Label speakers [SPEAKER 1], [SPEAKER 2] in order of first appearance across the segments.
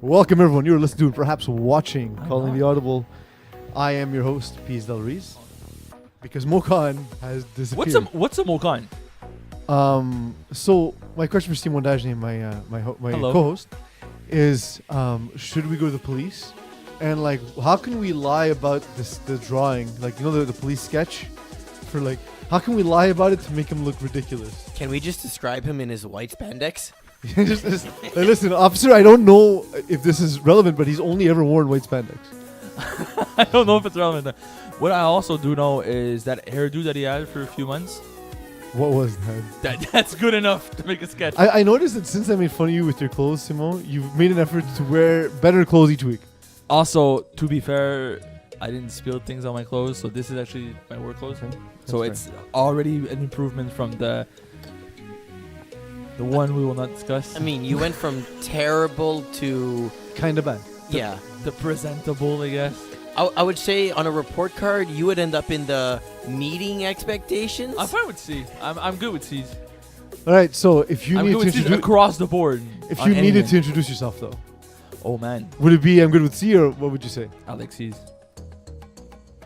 [SPEAKER 1] Welcome everyone. You're listening to, perhaps watching, Calling the Audible. I am your host, Peeze Della Reeze. Because Mokan has disappeared.
[SPEAKER 2] What's a Mokan?
[SPEAKER 1] So my question for Simon Dagenais, my co-host, is should we go to the police? And like, how can we lie about the drawing? Like, you know, the police sketch for like, how can we lie about it to make him look ridiculous?
[SPEAKER 3] Can we just describe him in his white spandex?
[SPEAKER 1] Like, listen, officer, I don't know if this is relevant, but he's only ever worn white spandex.
[SPEAKER 2] I don't know if it's relevant. What I also do know is that hairdo that he had for a few months.
[SPEAKER 1] What was that?
[SPEAKER 2] That's good enough to make a sketch.
[SPEAKER 1] I noticed that since I made fun of you with your clothes, Simon, you've made an effort to wear better clothes each week.
[SPEAKER 2] Also, to be fair, I didn't spill things on my clothes, so this is actually my work clothes.
[SPEAKER 1] Okay.
[SPEAKER 2] So
[SPEAKER 1] That's
[SPEAKER 2] it's already an improvement from the one we will not discuss.
[SPEAKER 3] I mean, you went from terrible to...
[SPEAKER 1] kind of bad.
[SPEAKER 3] Yeah.
[SPEAKER 2] The presentable, I guess.
[SPEAKER 3] I would say on a report card, you would end up in the meeting expectations.
[SPEAKER 2] I'm fine with C. I'm good with C's.
[SPEAKER 1] All right, so if you
[SPEAKER 2] I'm
[SPEAKER 1] need
[SPEAKER 2] good
[SPEAKER 1] to
[SPEAKER 2] with C's
[SPEAKER 1] introduce,
[SPEAKER 2] across the board.
[SPEAKER 1] if
[SPEAKER 2] on
[SPEAKER 1] you needed
[SPEAKER 2] anything.
[SPEAKER 1] to introduce yourself though,
[SPEAKER 2] Oh man,
[SPEAKER 1] would it be I'm good with C or what would you say?
[SPEAKER 2] I like C's.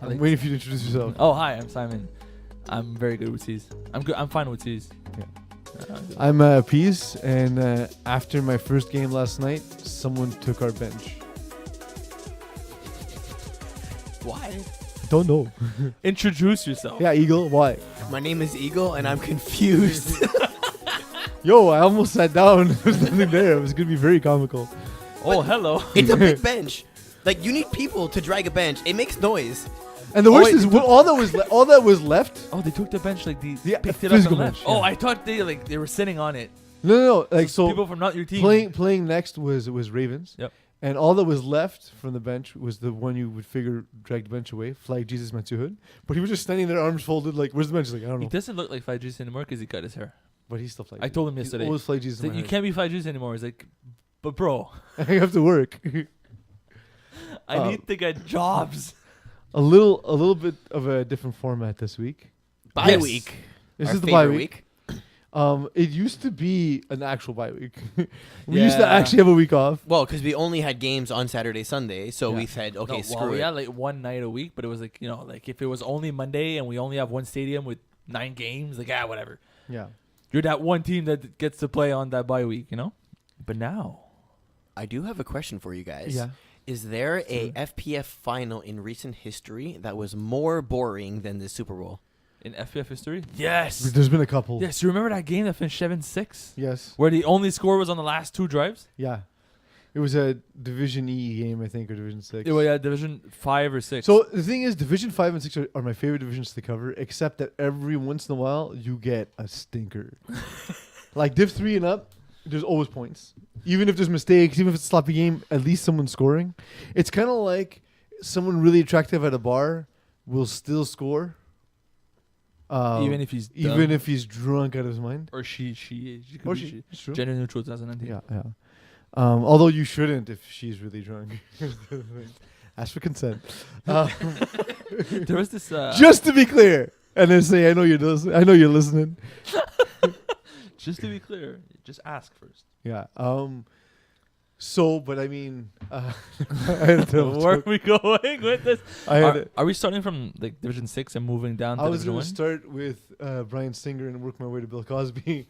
[SPEAKER 1] I'm waiting for you to introduce yourself.
[SPEAKER 2] Oh hi, I'm Simon. I'm very good with C's. I'm good. I'm fine with C's.
[SPEAKER 1] Yeah.
[SPEAKER 2] Good.
[SPEAKER 1] I'm Peeze, and after my first game last night, someone took our bench.
[SPEAKER 3] Why?
[SPEAKER 1] Don't know.
[SPEAKER 2] Introduce yourself.
[SPEAKER 1] Yeah, Eagle. Why?
[SPEAKER 3] My name is Eagle, and I'm confused.
[SPEAKER 1] Yo, I almost sat down. There's nothing there. It was gonna be very comical.
[SPEAKER 2] Oh hello.
[SPEAKER 3] It's a big bench. Like, you need people to drag a bench. It makes noise.
[SPEAKER 1] And the
[SPEAKER 2] Oh,
[SPEAKER 1] worst
[SPEAKER 2] wait,
[SPEAKER 1] is all that was left.
[SPEAKER 2] Oh, they took the bench like they
[SPEAKER 1] Yeah,
[SPEAKER 2] picked it up
[SPEAKER 1] physical
[SPEAKER 2] and left.
[SPEAKER 1] bench,
[SPEAKER 2] Oh,
[SPEAKER 1] yeah.
[SPEAKER 2] I thought they were sitting on it.
[SPEAKER 1] No. Like so,
[SPEAKER 2] people from not your team.
[SPEAKER 1] playing next was Ravens.
[SPEAKER 2] Yep.
[SPEAKER 1] And all that was left from the bench was the one you would figure dragged the bench away, Flag Jesus Matsuhood. But he was just standing there, arms folded, like, where's the bench? Like, I don't
[SPEAKER 2] He
[SPEAKER 1] know.
[SPEAKER 2] doesn't look like 5G's anymore because he cut his hair.
[SPEAKER 1] But he's still Flag
[SPEAKER 2] I told him
[SPEAKER 1] He's
[SPEAKER 2] yesterday.
[SPEAKER 1] always Flag Jesus.
[SPEAKER 2] He's like,
[SPEAKER 1] in
[SPEAKER 2] you
[SPEAKER 1] my
[SPEAKER 2] can't be 5G's anymore. He's like, but bro,
[SPEAKER 1] head. I have to work.
[SPEAKER 2] I need to get jobs.
[SPEAKER 1] a little bit of a different format this week.
[SPEAKER 3] Bye
[SPEAKER 2] Yes.
[SPEAKER 3] week.
[SPEAKER 1] This
[SPEAKER 3] Our
[SPEAKER 1] is the bye
[SPEAKER 3] favorite
[SPEAKER 1] week. It used to be an actual bye week. We used to
[SPEAKER 2] Yeah.
[SPEAKER 1] actually have a week off.
[SPEAKER 3] Well, because we only had games on Saturday, Sunday, so
[SPEAKER 1] Yeah.
[SPEAKER 3] we said, okay,
[SPEAKER 2] No,
[SPEAKER 3] screw
[SPEAKER 2] we
[SPEAKER 3] it.
[SPEAKER 2] had like one night a week, but it was like, like if it was only Monday and we only have one stadium with 9 games, like, whatever.
[SPEAKER 1] Yeah.
[SPEAKER 2] You're that one team that gets to play on that bye week, But now,
[SPEAKER 3] I do have a question for you guys.
[SPEAKER 1] Yeah.
[SPEAKER 3] Is there a FPF final in recent history that was more boring than the Super Bowl?
[SPEAKER 2] in FPF history, yes.
[SPEAKER 1] There's been a couple.
[SPEAKER 2] Yes, you remember that game that finished 7-6?
[SPEAKER 1] Yes.
[SPEAKER 2] Where the only score was on the last 2 drives?
[SPEAKER 1] Yeah. It was a Division E game, I think, or Division 6.
[SPEAKER 2] Yeah, well, yeah, Division 5 or 6.
[SPEAKER 1] So the thing is, Division 5 and 6 are my favorite divisions to cover, except that every once in a while, you get a stinker. Like Div 3 and up, there's always points. Even if there's mistakes, even if it's a sloppy game, at least someone's scoring. It's kind of like someone really attractive at a bar will still score.
[SPEAKER 2] even if he's
[SPEAKER 1] even
[SPEAKER 2] dumb.
[SPEAKER 1] if he's drunk out of his mind.
[SPEAKER 2] Or she could
[SPEAKER 1] Or
[SPEAKER 2] be
[SPEAKER 1] she. It's true.
[SPEAKER 2] Gender neutral 2019.
[SPEAKER 1] Yeah. Although you shouldn't if she's really drunk. Ask for consent.
[SPEAKER 2] There was this...
[SPEAKER 1] Just to be clear. And then say, I know you're listening.
[SPEAKER 2] Just to be clear, just ask first.
[SPEAKER 1] Yeah. So, but I mean, I had to
[SPEAKER 2] Where are we going with this?
[SPEAKER 1] I had
[SPEAKER 2] Are we starting from like Division 6 and moving down to
[SPEAKER 1] I was
[SPEAKER 2] Division
[SPEAKER 1] going
[SPEAKER 2] 1?
[SPEAKER 1] to start with Brian Singer and work my way to Bill Cosby,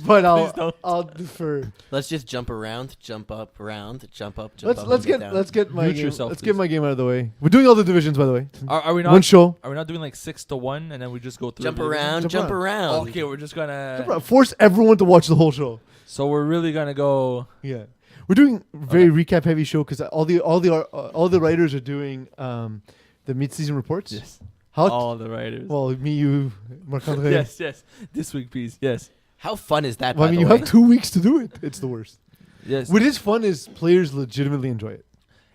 [SPEAKER 1] but I'll defer.
[SPEAKER 3] Let's just jump around, jump up, around, jump up, jump up.
[SPEAKER 1] Let's
[SPEAKER 3] and
[SPEAKER 1] get
[SPEAKER 3] down.
[SPEAKER 1] my
[SPEAKER 2] Mute
[SPEAKER 1] game.
[SPEAKER 2] yourself,
[SPEAKER 1] Let's
[SPEAKER 2] please.
[SPEAKER 1] get my game out of the way. We're doing all the divisions, by the way.
[SPEAKER 2] Are we not?
[SPEAKER 1] One show.
[SPEAKER 2] Are we not doing like 6 to 1 and then we just go through?
[SPEAKER 3] Jump
[SPEAKER 2] the division?
[SPEAKER 3] around,
[SPEAKER 1] Jump
[SPEAKER 3] jump around.
[SPEAKER 2] Okay, we're just gonna.
[SPEAKER 1] Force everyone to watch the whole show.
[SPEAKER 2] So we're really gonna go.
[SPEAKER 1] Yeah, we're doing very recap heavy show because all the writers are doing the mid-season reports.
[SPEAKER 2] Yes.
[SPEAKER 1] How?
[SPEAKER 2] All the writers.
[SPEAKER 1] Well, me, you, Marc-André.
[SPEAKER 2] Yes. This week, please. Yes.
[SPEAKER 3] How fun is that,
[SPEAKER 1] Well,
[SPEAKER 3] by
[SPEAKER 1] I mean,
[SPEAKER 3] the
[SPEAKER 1] you
[SPEAKER 3] way?
[SPEAKER 1] have 2 weeks to do it. It's the worst.
[SPEAKER 2] Yes.
[SPEAKER 1] What is fun is players legitimately enjoy it.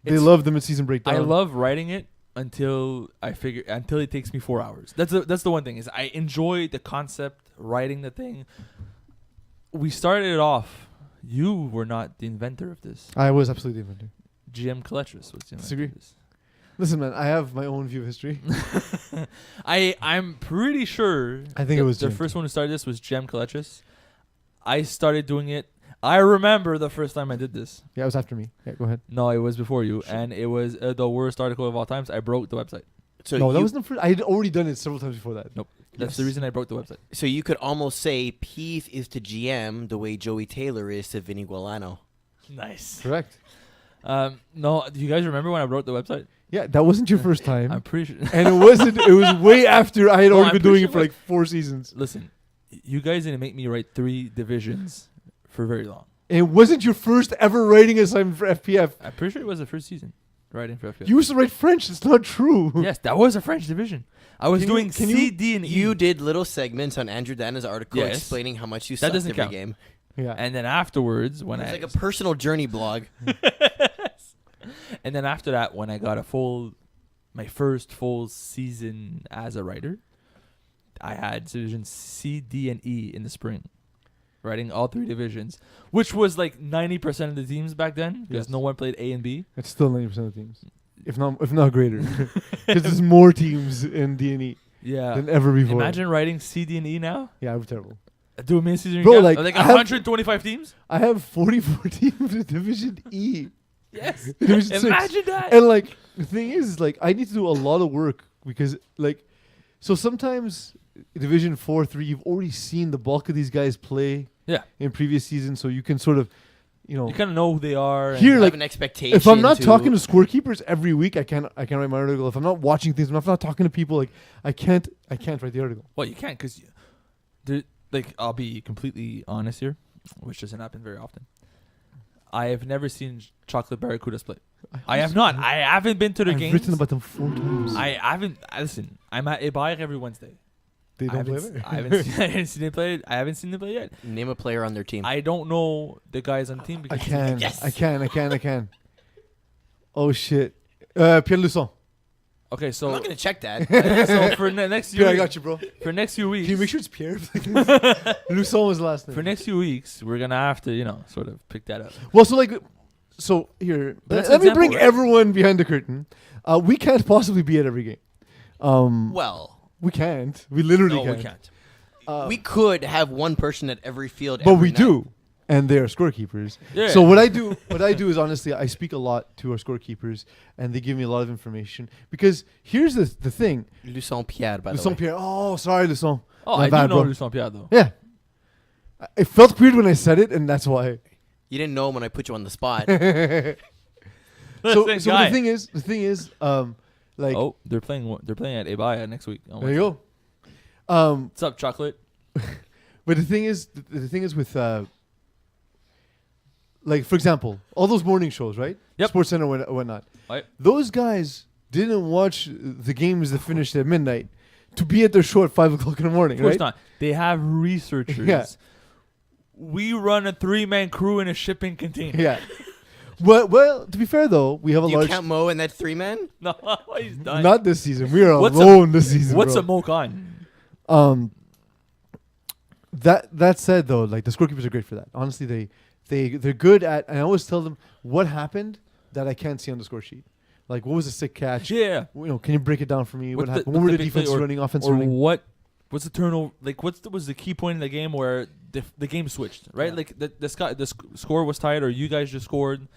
[SPEAKER 1] They
[SPEAKER 2] It's-
[SPEAKER 1] love the mid-season breakdown.
[SPEAKER 2] I love writing it until it takes me 4 hours. That's the one thing is I enjoy the concept, writing the thing. We started it off. You were not the inventor of this.
[SPEAKER 1] I was absolutely the inventor.
[SPEAKER 2] GM Colletris was the inventor
[SPEAKER 1] Disagree.
[SPEAKER 2] of this.
[SPEAKER 1] Listen, man, I have my own view of history.
[SPEAKER 2] I'm pretty sure.
[SPEAKER 1] I think it was
[SPEAKER 2] the
[SPEAKER 1] GM.
[SPEAKER 2] first one who started this was GM Colletris. I started doing it. I remember the first time I did this.
[SPEAKER 1] Yeah, it was after me. Yeah, go ahead.
[SPEAKER 2] No, it was before you,
[SPEAKER 1] Sure.
[SPEAKER 2] and it was the worst article of all times. I broke the website.
[SPEAKER 3] So
[SPEAKER 1] No, that
[SPEAKER 3] you,
[SPEAKER 1] wasn't the first. I had already done it several times before that.
[SPEAKER 2] Nope. That's the
[SPEAKER 1] Yes.
[SPEAKER 2] reason I broke the website.
[SPEAKER 3] so you could almost say Peeze is to GM the way Joey Taylor is to Vinny Gualano.
[SPEAKER 2] Nice.
[SPEAKER 1] Correct.
[SPEAKER 2] No, do you guys remember when I broke the website?
[SPEAKER 1] Yeah, that wasn't your first time.
[SPEAKER 2] I'm pretty sure.
[SPEAKER 1] And it wasn't. It was way after I had
[SPEAKER 2] No,
[SPEAKER 1] already
[SPEAKER 2] I'm
[SPEAKER 1] been doing
[SPEAKER 2] pretty
[SPEAKER 1] it for
[SPEAKER 2] sure
[SPEAKER 1] like 4 seasons.
[SPEAKER 2] Listen, you guys didn't make me write 3 divisions for very long.
[SPEAKER 1] And it wasn't your first ever writing assignment for FPF.
[SPEAKER 2] I'm pretty sure it was the first season writing for FPL.
[SPEAKER 1] You used to write French. It's not true.
[SPEAKER 2] Yes, that was a French division. I was
[SPEAKER 1] Can you-
[SPEAKER 2] doing
[SPEAKER 1] can you-
[SPEAKER 2] C, D, and E.
[SPEAKER 3] You did little segments on Andrew Dana's article
[SPEAKER 2] Yes.
[SPEAKER 3] explaining how much you
[SPEAKER 2] That
[SPEAKER 3] sucked
[SPEAKER 2] doesn't
[SPEAKER 3] every
[SPEAKER 2] count.
[SPEAKER 3] game.
[SPEAKER 1] Yeah.
[SPEAKER 2] And then afterwards, when
[SPEAKER 3] It's
[SPEAKER 2] I
[SPEAKER 3] like a personal journey blog.
[SPEAKER 2] and then after that, when I got my first full season as a writer, I had divisions C, D, and E in the spring, writing all 3 divisions, which was like 90% of the teams back then because
[SPEAKER 1] Yes.
[SPEAKER 2] no one played A and B.
[SPEAKER 1] It's still 90% of the teams, if not greater, because there's more teams in D&E
[SPEAKER 2] Yeah.
[SPEAKER 1] than ever before.
[SPEAKER 2] Imagine writing C, D, and E now.
[SPEAKER 1] Yeah, it was terrible.
[SPEAKER 2] Do a mid-season
[SPEAKER 1] Bro,
[SPEAKER 2] recap.
[SPEAKER 1] like,
[SPEAKER 2] Like
[SPEAKER 1] I have-
[SPEAKER 2] 125 teams.
[SPEAKER 1] I have 44 teams in Division E.
[SPEAKER 2] Yes.
[SPEAKER 1] Division 6.
[SPEAKER 2] Imagine that.
[SPEAKER 1] And like the thing is, like I need to do a lot of work because like, so sometimes Division 4, 3, you've already seen the bulk of these guys play.
[SPEAKER 2] Yeah.
[SPEAKER 1] In previous seasons, so you can sort of, you know,
[SPEAKER 2] You kind of know who they are. and-
[SPEAKER 1] Here,
[SPEAKER 3] Have
[SPEAKER 1] like,
[SPEAKER 3] an expectation.
[SPEAKER 1] if I'm not talking to scorekeepers every week, I can't write my article. If I'm not watching things, if I'm not talking to people, like I can't write the article.
[SPEAKER 2] Well, you can't because, like, I'll be completely honest here, which doesn't happen very often. I have never seen Chocolate Barracudas play. I have not. I haven't been to the
[SPEAKER 1] I've
[SPEAKER 2] games.
[SPEAKER 1] written about them 4 times.
[SPEAKER 2] I haven't. Listen, I'm at Ibayak every Wednesday.
[SPEAKER 1] They
[SPEAKER 2] I
[SPEAKER 1] don't play
[SPEAKER 2] haven't,
[SPEAKER 1] there.
[SPEAKER 2] I haven't seen, I haven't seen them play. I haven't seen them play yet.
[SPEAKER 3] Name a player on their team.
[SPEAKER 2] I don't know the guys on the team
[SPEAKER 1] I
[SPEAKER 2] because
[SPEAKER 1] can.
[SPEAKER 3] Yes.
[SPEAKER 1] I can. Oh shit. Pierre Luçon.
[SPEAKER 2] okay.
[SPEAKER 3] I'm
[SPEAKER 2] So
[SPEAKER 3] not gonna check that.
[SPEAKER 2] so for next few
[SPEAKER 1] Pierre, I
[SPEAKER 2] weeks,
[SPEAKER 1] got you, bro.
[SPEAKER 2] for next few weeks,
[SPEAKER 1] Can you make sure it's Pierre? Luçon was the last name.
[SPEAKER 2] for next few weeks, we're gonna have to sort of pick that up.
[SPEAKER 1] Well, so here,
[SPEAKER 2] But that's
[SPEAKER 1] let
[SPEAKER 2] an
[SPEAKER 1] me bring
[SPEAKER 2] example, right?
[SPEAKER 1] everyone behind the curtain. We can't possibly be at every game.
[SPEAKER 3] Well,
[SPEAKER 1] We can't. We literally
[SPEAKER 2] No,
[SPEAKER 1] can't.
[SPEAKER 2] we can't.
[SPEAKER 3] we could have one person at every field.
[SPEAKER 1] But
[SPEAKER 3] every
[SPEAKER 1] we
[SPEAKER 3] night.
[SPEAKER 1] do, and they are scorekeepers.
[SPEAKER 2] Yeah.
[SPEAKER 1] So what I do is honestly, I speak a lot to our scorekeepers, and they give me a lot of information. Because here's the thing,
[SPEAKER 3] Lucien Pierre, by the
[SPEAKER 1] Luçon
[SPEAKER 3] way.
[SPEAKER 1] Pierre. Oh, sorry, Luçon.
[SPEAKER 2] Oh,
[SPEAKER 1] My
[SPEAKER 2] I
[SPEAKER 1] bad,
[SPEAKER 2] do know
[SPEAKER 1] bro.
[SPEAKER 2] Lucien Piat though.
[SPEAKER 1] Yeah, it felt weird when I said it, and that's why.
[SPEAKER 3] You didn't know him when I put you on the spot.
[SPEAKER 1] So
[SPEAKER 2] Listen, guy.
[SPEAKER 1] the thing is, like,
[SPEAKER 2] Oh, they're playing at Ibaya next week. Oh
[SPEAKER 1] there you go.
[SPEAKER 2] What's up, Chocolate?
[SPEAKER 1] But the thing is with like, for example, all those morning shows, right?
[SPEAKER 2] Yep.
[SPEAKER 1] Sports Center and whatnot.
[SPEAKER 2] Right.
[SPEAKER 1] Those guys didn't watch the games that finished at midnight to be at their show at 5 o'clock in the morning,
[SPEAKER 2] Of course
[SPEAKER 1] right?
[SPEAKER 2] not. They have researchers.
[SPEAKER 1] Yeah.
[SPEAKER 2] We run a 3-man crew in a shipping container.
[SPEAKER 1] Yeah. Well, to be fair though, we have a
[SPEAKER 3] You
[SPEAKER 1] large.
[SPEAKER 3] can't mow in that 3-man?
[SPEAKER 2] No, he's done.
[SPEAKER 1] Not this season. We are
[SPEAKER 2] What's
[SPEAKER 1] alone this season.
[SPEAKER 2] What's
[SPEAKER 1] bro.
[SPEAKER 2] a moke on?
[SPEAKER 1] That said though, like the scorekeepers are great for that. Honestly, they're good at. And I always tell them what happened that I can't see on the score sheet. Like what was a sick catch?
[SPEAKER 2] Yeah.
[SPEAKER 1] Can you break it down for me? What happened? What
[SPEAKER 2] what's
[SPEAKER 1] were the
[SPEAKER 2] big play
[SPEAKER 1] defense running, offense
[SPEAKER 2] or
[SPEAKER 1] running?
[SPEAKER 2] what's the turnover? Like, was the key point in the game where the game switched, right?
[SPEAKER 1] Yeah.
[SPEAKER 2] Like the score was tied, or you guys just scored,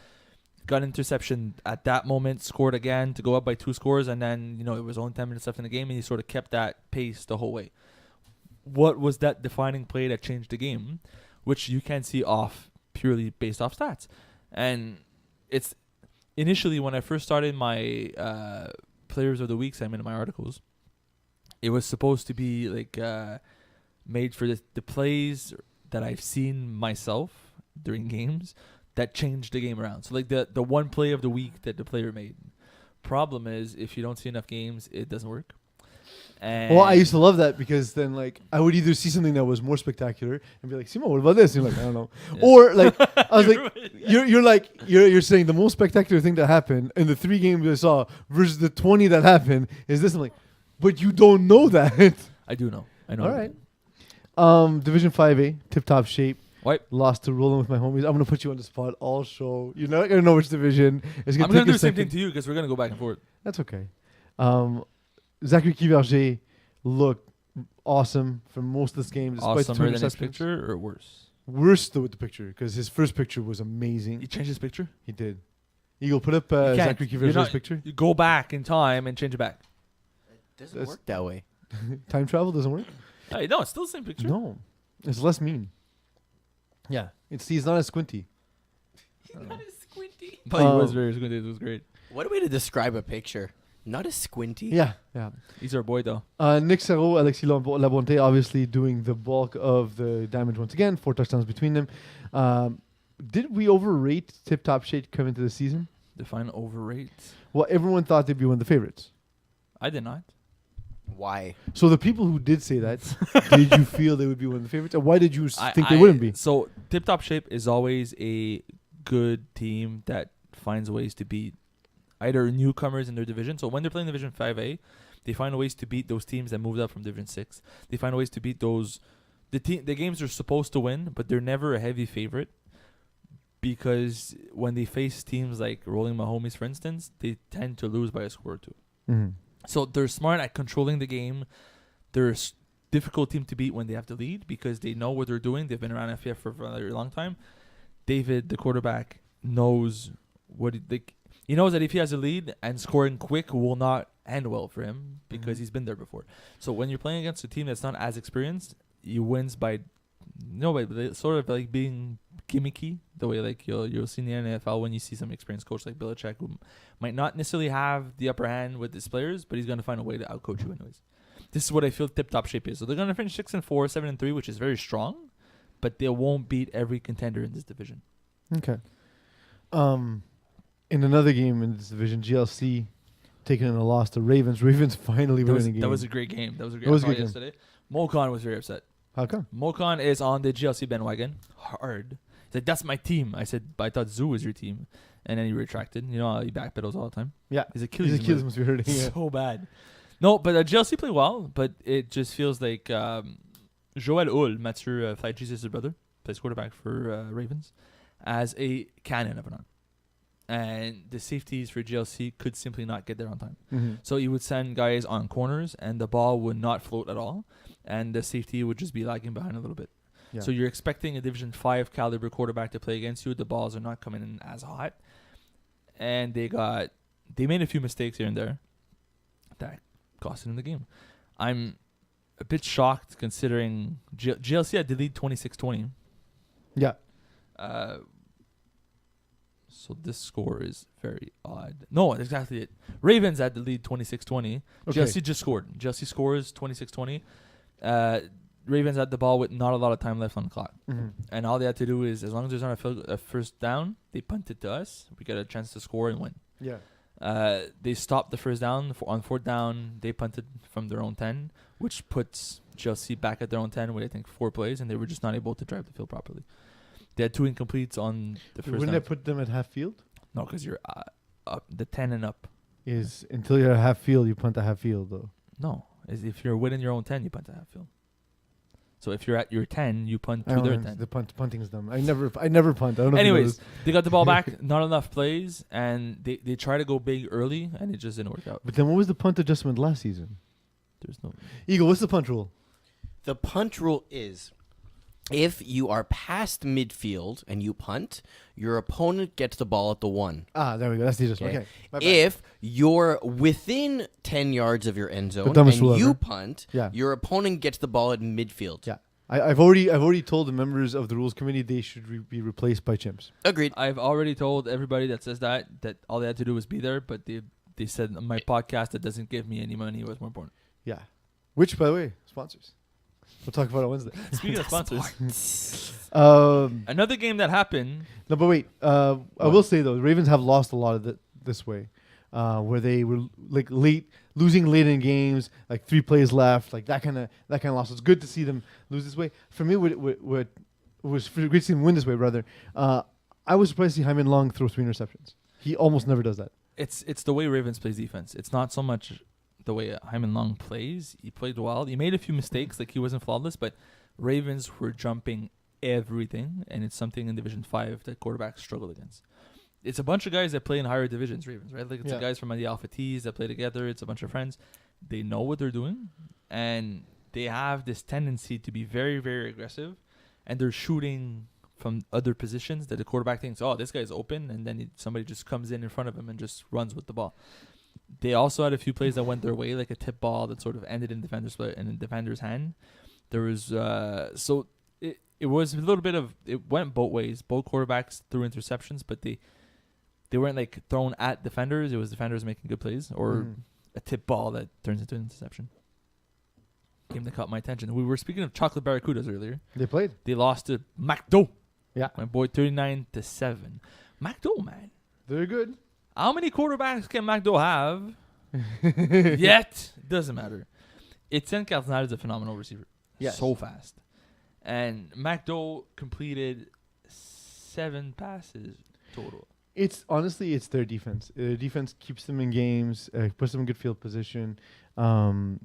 [SPEAKER 2] got interception at that moment, scored again to go up by 2 scores, and then it was only 10 minutes left in the game, and you sort of kept that pace the whole way. What was that defining play that changed the game, which you can see purely based off stats? And it's initially when I first started my Players of the Week segment in my articles, it was supposed to be like made for the plays that I've seen myself during games that changed the game around. So like the one play of the week that the player made. Problem is, if you don't see enough games, it doesn't work. And
[SPEAKER 1] Well, I used to love that because then like I would either see something that was more spectacular and be like, Simo, what about this? And you're like, I don't know.
[SPEAKER 2] Yeah.
[SPEAKER 1] Or like I was like, you're saying the most spectacular thing that happened in the 3 games I saw versus the 20 that happened is this. I'm like, but you don't know that.
[SPEAKER 2] I do know. I know.
[SPEAKER 1] All right. Division 5A, tip top shape.
[SPEAKER 2] Wipe.
[SPEAKER 1] Lost to Rolling with my homies. I'm gonna put you on the spot all show. You're not gonna know which division. It's
[SPEAKER 2] I'm
[SPEAKER 1] gonna
[SPEAKER 2] gonna
[SPEAKER 1] take
[SPEAKER 2] do
[SPEAKER 1] a
[SPEAKER 2] the same thing
[SPEAKER 1] second.
[SPEAKER 2] to you because we're gonna go back and forth.
[SPEAKER 1] That's okay. Zachary Kiverger looked awesome for most of this game. Despite the 2
[SPEAKER 2] Awesomer than his
[SPEAKER 1] interceptions.
[SPEAKER 2] picture or worse?
[SPEAKER 1] Worse though with the picture because his first picture was
[SPEAKER 2] You
[SPEAKER 1] amazing.
[SPEAKER 2] changed his picture.
[SPEAKER 1] He did. Eagle, put up
[SPEAKER 2] You can't.
[SPEAKER 1] Zachary
[SPEAKER 2] You're
[SPEAKER 1] Kiverger's
[SPEAKER 2] not-
[SPEAKER 1] picture.
[SPEAKER 2] You go back in time and change it back.
[SPEAKER 3] Doesn't
[SPEAKER 1] That's-
[SPEAKER 3] work that way.
[SPEAKER 1] Time travel doesn't work.
[SPEAKER 2] Hey, no, it's still the same picture.
[SPEAKER 1] No, it's less mean. Yeah, he's not as squinty.
[SPEAKER 2] Not as squinty. But he was very squinty. It was great.
[SPEAKER 3] What a way to describe a picture. Not as squinty.
[SPEAKER 1] Yeah.
[SPEAKER 2] He's our boy though.
[SPEAKER 1] Nick Serrault, Alexis Labonte, obviously doing the bulk of the damage once again. 4 touchdowns between them. Did we overrate Tip Top Shape coming into the season?
[SPEAKER 2] Define overrate.
[SPEAKER 1] Well, everyone thought they'd be one of the favorites.
[SPEAKER 2] I did not.
[SPEAKER 3] Why?
[SPEAKER 1] So the people who did say that, did you feel they would be one of the favorites? And why did you think they wouldn't be?
[SPEAKER 2] So Tip Top Shape is always a good team that finds ways to beat either newcomers in their division. So when they're playing Division 5A, they find ways to beat those teams that moved up from Division 6. They find ways to beat those the games they're supposed to win, but they're never a heavy favorite because when they face teams like Rolling My Homies, for instance, they tend to lose by a score or 2.
[SPEAKER 1] Mm-hmm.
[SPEAKER 2] So they're smart at controlling the game. They're a difficult team to beat when they have to lead because they know what they're doing. They've been around FPF for a very long time. David, the quarterback, knows what he knows that if he has a lead and scoring quick will not end well for him because he's been there before. So when you're playing against a team that's not as experienced, he wins by sort of like being gimmicky, the way like you'll see in the NFL when you see some experienced coach like Belichick who might not necessarily have the upper hand with his players, but he's going to find a way to outcoach you anyways. This is what I feel Tip Top Shape is. So they're going to finish 6-4, 7-3, which is very strong, but they won't beat every contender in this division.
[SPEAKER 1] Okay. In another game in this division, GLC taking in a loss to Ravens. Ravens finally winning a game.
[SPEAKER 2] That was a great game. That was a great
[SPEAKER 1] It was a
[SPEAKER 2] game
[SPEAKER 1] good
[SPEAKER 2] yesterday. Mocon was very upset.
[SPEAKER 1] How come?
[SPEAKER 2] Mocon is on the GLC bandwagon hard. He's like, that's my team. I said, but I thought Zoo was your team. And then he retracted. You know how he backpedals all the time?
[SPEAKER 1] Yeah.
[SPEAKER 2] His Achilles,
[SPEAKER 1] His Achilles must be hurting. Yeah.
[SPEAKER 2] so bad. No, but GLC played well, but it just feels like Joël Hull, Mathieu Flight Jesus' brother, plays quarterback for Ravens, as a cannon of an arm. And the safeties for GLC could simply not get there on time.
[SPEAKER 1] Mm-hmm.
[SPEAKER 2] So he would send guys on corners, and the ball would not float at all, and the safety would just be lagging behind a little bit.
[SPEAKER 1] Yeah.
[SPEAKER 2] So you're expecting a Division 5 caliber quarterback to play against you. The balls are not coming in as hot, and they made a few mistakes here and there that cost them the game. I'm a bit shocked considering GLC had the lead 26-20.
[SPEAKER 1] Yeah.
[SPEAKER 2] So this score is very odd. No, exactly it. Ravens had the lead 26-20.
[SPEAKER 1] Okay.
[SPEAKER 2] GLC just scored. GLC scores 26-20. Ravens had the ball with not a lot of time left on the clock.
[SPEAKER 1] Mm-hmm.
[SPEAKER 2] And all they had to do is, as long as there's not a first down, they punt it to us. We get a chance to score and win.
[SPEAKER 1] Yeah.
[SPEAKER 2] They stopped the first down. On 4th down, they punted from their own 10, which puts GLC back at their own 10 with, I think, 4 plays, and they were just not able to drive the field properly. They had 2 incompletes on the first
[SPEAKER 1] Wouldn't
[SPEAKER 2] down.
[SPEAKER 1] that put them at half field?
[SPEAKER 2] No, because you're up the 10 and up.
[SPEAKER 1] Is until you're at half field, you punt at half field though.
[SPEAKER 2] No, is if you're within your own 10, you punt at half field. So if you're at your 10, you punt
[SPEAKER 1] I
[SPEAKER 2] to their
[SPEAKER 1] don't know,
[SPEAKER 2] 10.
[SPEAKER 1] the punting's dumb. I never punt. I don't know.
[SPEAKER 2] Anyways, they got the ball back, not enough plays, and they try to go big early, and it just didn't work out.
[SPEAKER 1] But then what was the punt adjustment last season?
[SPEAKER 2] There's no.
[SPEAKER 1] Eagle, what's the punt rule?
[SPEAKER 3] The punt rule is if you are past midfield and you punt, your opponent gets the ball at the 1.
[SPEAKER 1] Ah, there we go. That's the adjustment.
[SPEAKER 3] Okay.
[SPEAKER 1] Okay. My bad.
[SPEAKER 3] If you're within 10 yards of your end zone
[SPEAKER 1] dumbest
[SPEAKER 3] and
[SPEAKER 1] rule
[SPEAKER 3] you
[SPEAKER 1] ever.
[SPEAKER 3] punt,
[SPEAKER 1] Yeah.
[SPEAKER 3] your opponent gets the ball at midfield.
[SPEAKER 1] Yeah. I've already told the members of the rules committee they should be replaced by chimps.
[SPEAKER 3] Agreed.
[SPEAKER 2] I've already told everybody that says that all they had to do was be there, but they said on my podcast that doesn't give me any money was more important.
[SPEAKER 1] Yeah. Which, by the way, sponsors. We'll talk about it Wednesday.
[SPEAKER 2] Speaking of sponsors,
[SPEAKER 1] No,
[SPEAKER 2] another game that happened.
[SPEAKER 1] but wait. I will say though, the Ravens have lost a lot of this way. where they were like losing late in games, like 3 plays left, like that kind of loss. It's good to see them lose this way. For me, what was great to see them win this way, rather. I was surprised to see Hyman Long throw 3 interceptions. He almost never does that.
[SPEAKER 2] It's the way Ravens plays defense. It's not so much the way Hyman Long plays. He played well. He made a few mistakes, like he wasn't flawless, but Ravens were jumping everything, and it's something in Division 5 that quarterbacks struggle against. It's a bunch of guys that play in higher divisions, Ravens, right? Like it's the guys from the Alpha T's that play together. It's a bunch of friends. They know what they're doing, and they have this tendency to be very, very aggressive, and they're shooting from other positions that the quarterback thinks, oh, this guy's open, and then somebody just comes in front of him and just runs with the ball. They also had a few plays that went their way, like a tip ball that sort of ended in the defender's hand. There was it was a little bit of, it went both ways. Both quarterbacks threw interceptions, but they weren't like thrown at defenders. It was defenders making good plays, or a tip ball that turns into an interception. Game that caught my attention. We were speaking of chocolate barracudas earlier.
[SPEAKER 1] They played.
[SPEAKER 2] They lost to McDo.
[SPEAKER 1] Yeah.
[SPEAKER 2] My boy, 39-7. McDo, man.
[SPEAKER 1] They're good.
[SPEAKER 2] How many quarterbacks can McDo have? Yet, doesn't matter. Etienne Cardinal is a phenomenal receiver.
[SPEAKER 1] Yes.
[SPEAKER 2] So fast. And McDo completed 7 passes total.
[SPEAKER 1] It's honestly, it's their defense. Their defense keeps them in games, puts them in good field position. Chocolate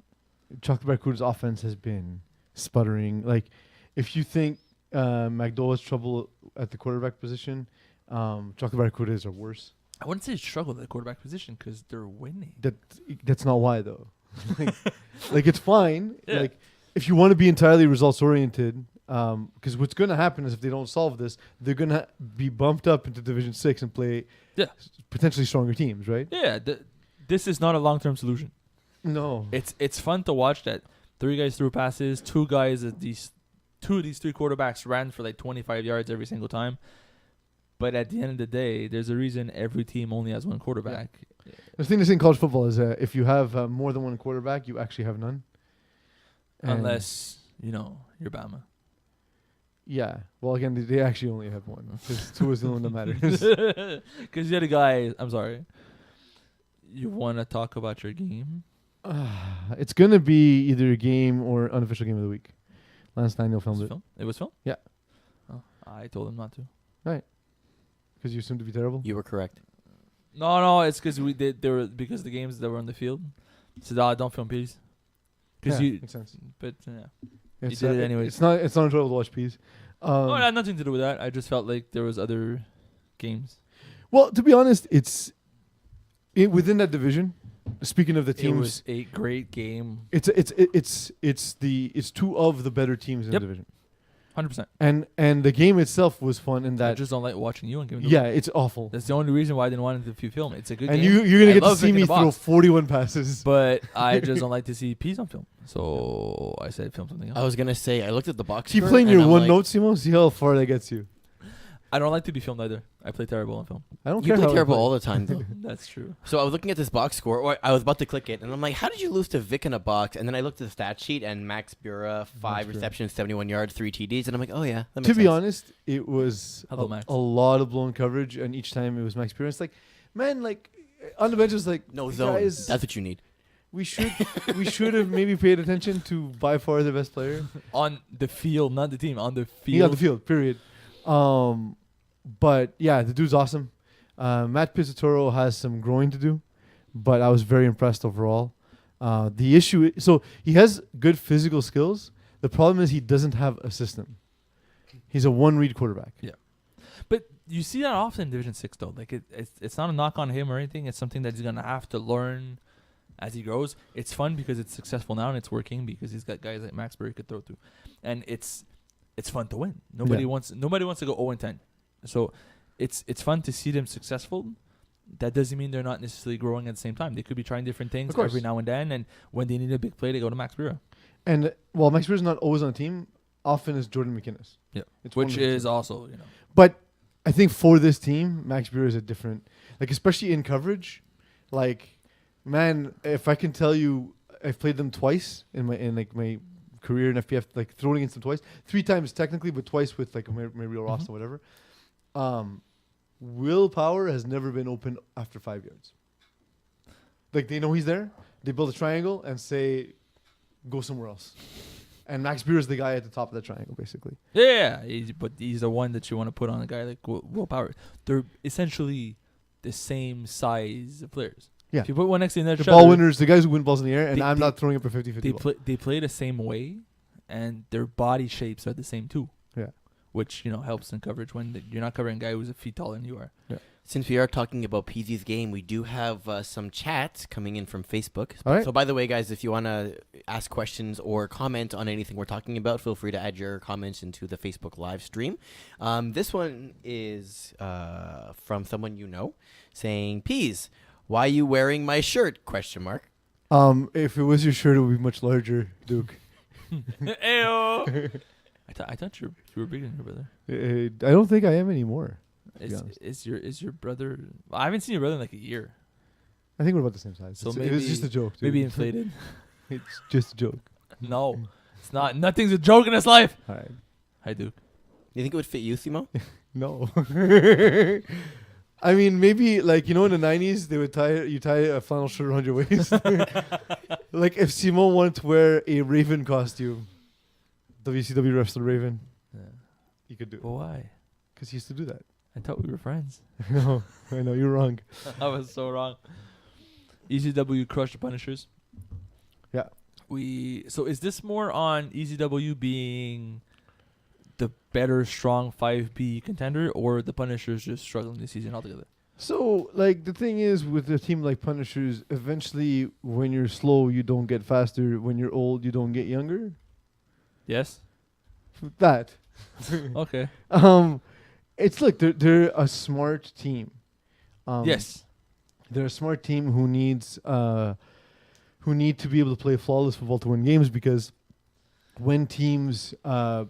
[SPEAKER 1] Barracuda's offense has been sputtering. Like, if you think McDowell has trouble at the quarterback position, Chocolate Barracudas are worse.
[SPEAKER 2] I wouldn't say struggle at the quarterback position because they're winning.
[SPEAKER 1] That's not why, though. like it's fine.
[SPEAKER 2] Yeah.
[SPEAKER 1] Like, if you want to be entirely results oriented, because what's going to happen is if they don't solve this, they're going to be bumped up into Division 6 and play potentially stronger teams, right?
[SPEAKER 2] Yeah, this is not a long-term solution.
[SPEAKER 1] No.
[SPEAKER 2] It's fun to watch that 3 guys threw passes, 2 guys at these 2 of these 3 quarterbacks ran for like 25 yards every single time. But at the end of the day, there's a reason every team only has 1 quarterback.
[SPEAKER 1] Yeah. The thing that's in college football is if you have more than 1 quarterback, you actually have none.
[SPEAKER 2] Unless, you're Bama.
[SPEAKER 1] Yeah. Well, again, they actually only have 1. Because 2 is the one that matters.
[SPEAKER 2] Because you're the guy. I'm sorry. You want to talk about your game?
[SPEAKER 1] It's going to be either a game or unofficial game of the week. Last night, filmed it.
[SPEAKER 2] It was filmed?
[SPEAKER 1] Yeah.
[SPEAKER 2] Oh, I told him not to.
[SPEAKER 1] Right. Because you assumed to be terrible?
[SPEAKER 3] You were correct.
[SPEAKER 2] No, it's because because the games that were on the field. So don't film Peeze. Because
[SPEAKER 1] makes sense.
[SPEAKER 2] But
[SPEAKER 1] You
[SPEAKER 2] did it anyways.
[SPEAKER 1] It's not enjoyable to watch Peeze.
[SPEAKER 2] No, it had nothing to do with that. I just felt like there was other games.
[SPEAKER 1] Well, to be honest, it's within that division. Speaking of the teams,
[SPEAKER 2] it was a great game.
[SPEAKER 1] It's 2 of the better teams in the division.
[SPEAKER 2] 100%.
[SPEAKER 1] And the game itself was fun in that.
[SPEAKER 2] I just don't like watching you and giving.
[SPEAKER 1] Yeah, it's awful.
[SPEAKER 2] That's the only reason why I didn't want to film. It's a good game.
[SPEAKER 1] And you're gonna get to see me throw 41 passes.
[SPEAKER 2] But I just don't like to see Peeze on film. So I said film something else.
[SPEAKER 3] I was gonna say I looked at the box.
[SPEAKER 1] Keep playing your one note, Simon. See how far that gets you.
[SPEAKER 2] I don't like to be filmed either. I play terrible on film.
[SPEAKER 1] I don't
[SPEAKER 3] You
[SPEAKER 1] care.
[SPEAKER 3] play terrible all the time, though.
[SPEAKER 2] That's true.
[SPEAKER 3] So I was looking at this box score, or I was about to click it, and I'm like, how did you lose to Vic in a box? And then I looked at the stat sheet, and Max Bura, 5 receptions, 71 yards, 3 TDs, and I'm like, oh yeah, that makes sense.
[SPEAKER 1] To be honest, it was
[SPEAKER 2] a
[SPEAKER 1] lot of blown coverage, and each time it was Max Bura. It's like, man, like on the bench is like,
[SPEAKER 3] no zone.
[SPEAKER 1] Guys,
[SPEAKER 3] that's what you need.
[SPEAKER 1] We should have maybe paid attention to by far the best player
[SPEAKER 2] on the field, not the team. On the field.
[SPEAKER 1] Yeah, on the field. Period. But yeah, the dude's awesome. Matt Pizzatoro has some growing to do, but I was very impressed overall. The issue, so he has good physical skills. The problem is he doesn't have a system. He's a one-read quarterback.
[SPEAKER 2] Yeah, but you see that often in Division 6, though. Like it's not a knock on him or anything. It's something that he's gonna have to learn as he grows. It's fun because it's successful now and it's working because he's got guys like Max Berry could throw to, and it's fun to win. Nobody wants to go 0-10. So it's fun to see them successful. That doesn't mean they're not necessarily growing at the same time. They could be trying different things every now and then, and when they need a big play, they go to Max Bura.
[SPEAKER 1] And while Max Bura is not always on the team, often is Jordan McInnes.
[SPEAKER 2] Yeah, which is also,
[SPEAKER 1] But I think for this team, Max Bura is a different, like especially in coverage. Like, man, if I can tell you, I've played them twice in my career in FPF, like throwing against them twice, 3 times technically, but twice with like my real roster, whatever. Willpower has never been open after 5 yards. Like they know he's there. They build a triangle and say, go somewhere else. And Max Beer is the guy at the top of that triangle, basically.
[SPEAKER 2] Yeah, but he's the one that you want to put on a guy like Will Power. They're essentially the same size of players.
[SPEAKER 1] Yeah.
[SPEAKER 2] If you put one next to another,
[SPEAKER 1] The ball winners, the guys who win balls in the air, and I'm
[SPEAKER 2] they-
[SPEAKER 1] not throwing up a 50-50 ball.
[SPEAKER 2] They play the same way, and their body shapes are the same too.
[SPEAKER 1] Yeah.
[SPEAKER 2] Which helps in coverage when you're not covering a guy who's a feet taller than you are.
[SPEAKER 1] Yeah.
[SPEAKER 3] Since we are talking about Peasy's game, we do have some chats coming in from Facebook.
[SPEAKER 1] All right.
[SPEAKER 3] So, by the way, guys, if you want to ask questions or comment on anything we're talking about, feel free to add your comments into the Facebook live stream. This one is from someone you know, saying, "Pease, why are you wearing my shirt?" ?
[SPEAKER 1] If it was your shirt, it would be much larger, Duke.
[SPEAKER 2] Ayo. I thought you were bigger than your brother.
[SPEAKER 1] I don't think I am anymore.
[SPEAKER 2] Is your brother? I haven't seen your brother in like a year.
[SPEAKER 1] I think we're about the same size.
[SPEAKER 2] So
[SPEAKER 1] it was just a joke. Dude.
[SPEAKER 2] Maybe inflated.
[SPEAKER 1] It's just a joke.
[SPEAKER 2] No, it's not. Nothing's a joke in this life.
[SPEAKER 1] All right.
[SPEAKER 2] Hi, Duke.
[SPEAKER 3] Do you think it would fit you, Simo?
[SPEAKER 1] No. I mean, maybe like in the 90s, they would tie a flannel shirt around your waist. Like if Simon wanted to wear a Raven costume, WCW wrestler Raven, he could do it.
[SPEAKER 2] But why?
[SPEAKER 1] Because he used to do that.
[SPEAKER 2] I thought we were friends.
[SPEAKER 1] No, I know you're wrong.
[SPEAKER 2] I was so wrong. ECW crushed the Punishers.
[SPEAKER 1] Yeah.
[SPEAKER 2] So is this more on ECW being the better strong 5B contender, or the Punishers just struggling this season altogether?
[SPEAKER 1] So, like, the thing is with a team like Punishers, eventually when you're slow, you don't get faster. When you're old, you don't get younger.
[SPEAKER 2] Yes.
[SPEAKER 1] That.
[SPEAKER 2] Okay.
[SPEAKER 1] It's look, they're a smart team.
[SPEAKER 2] Yes.
[SPEAKER 1] They're a smart team who need to be able to play flawless football to win games, because when teams go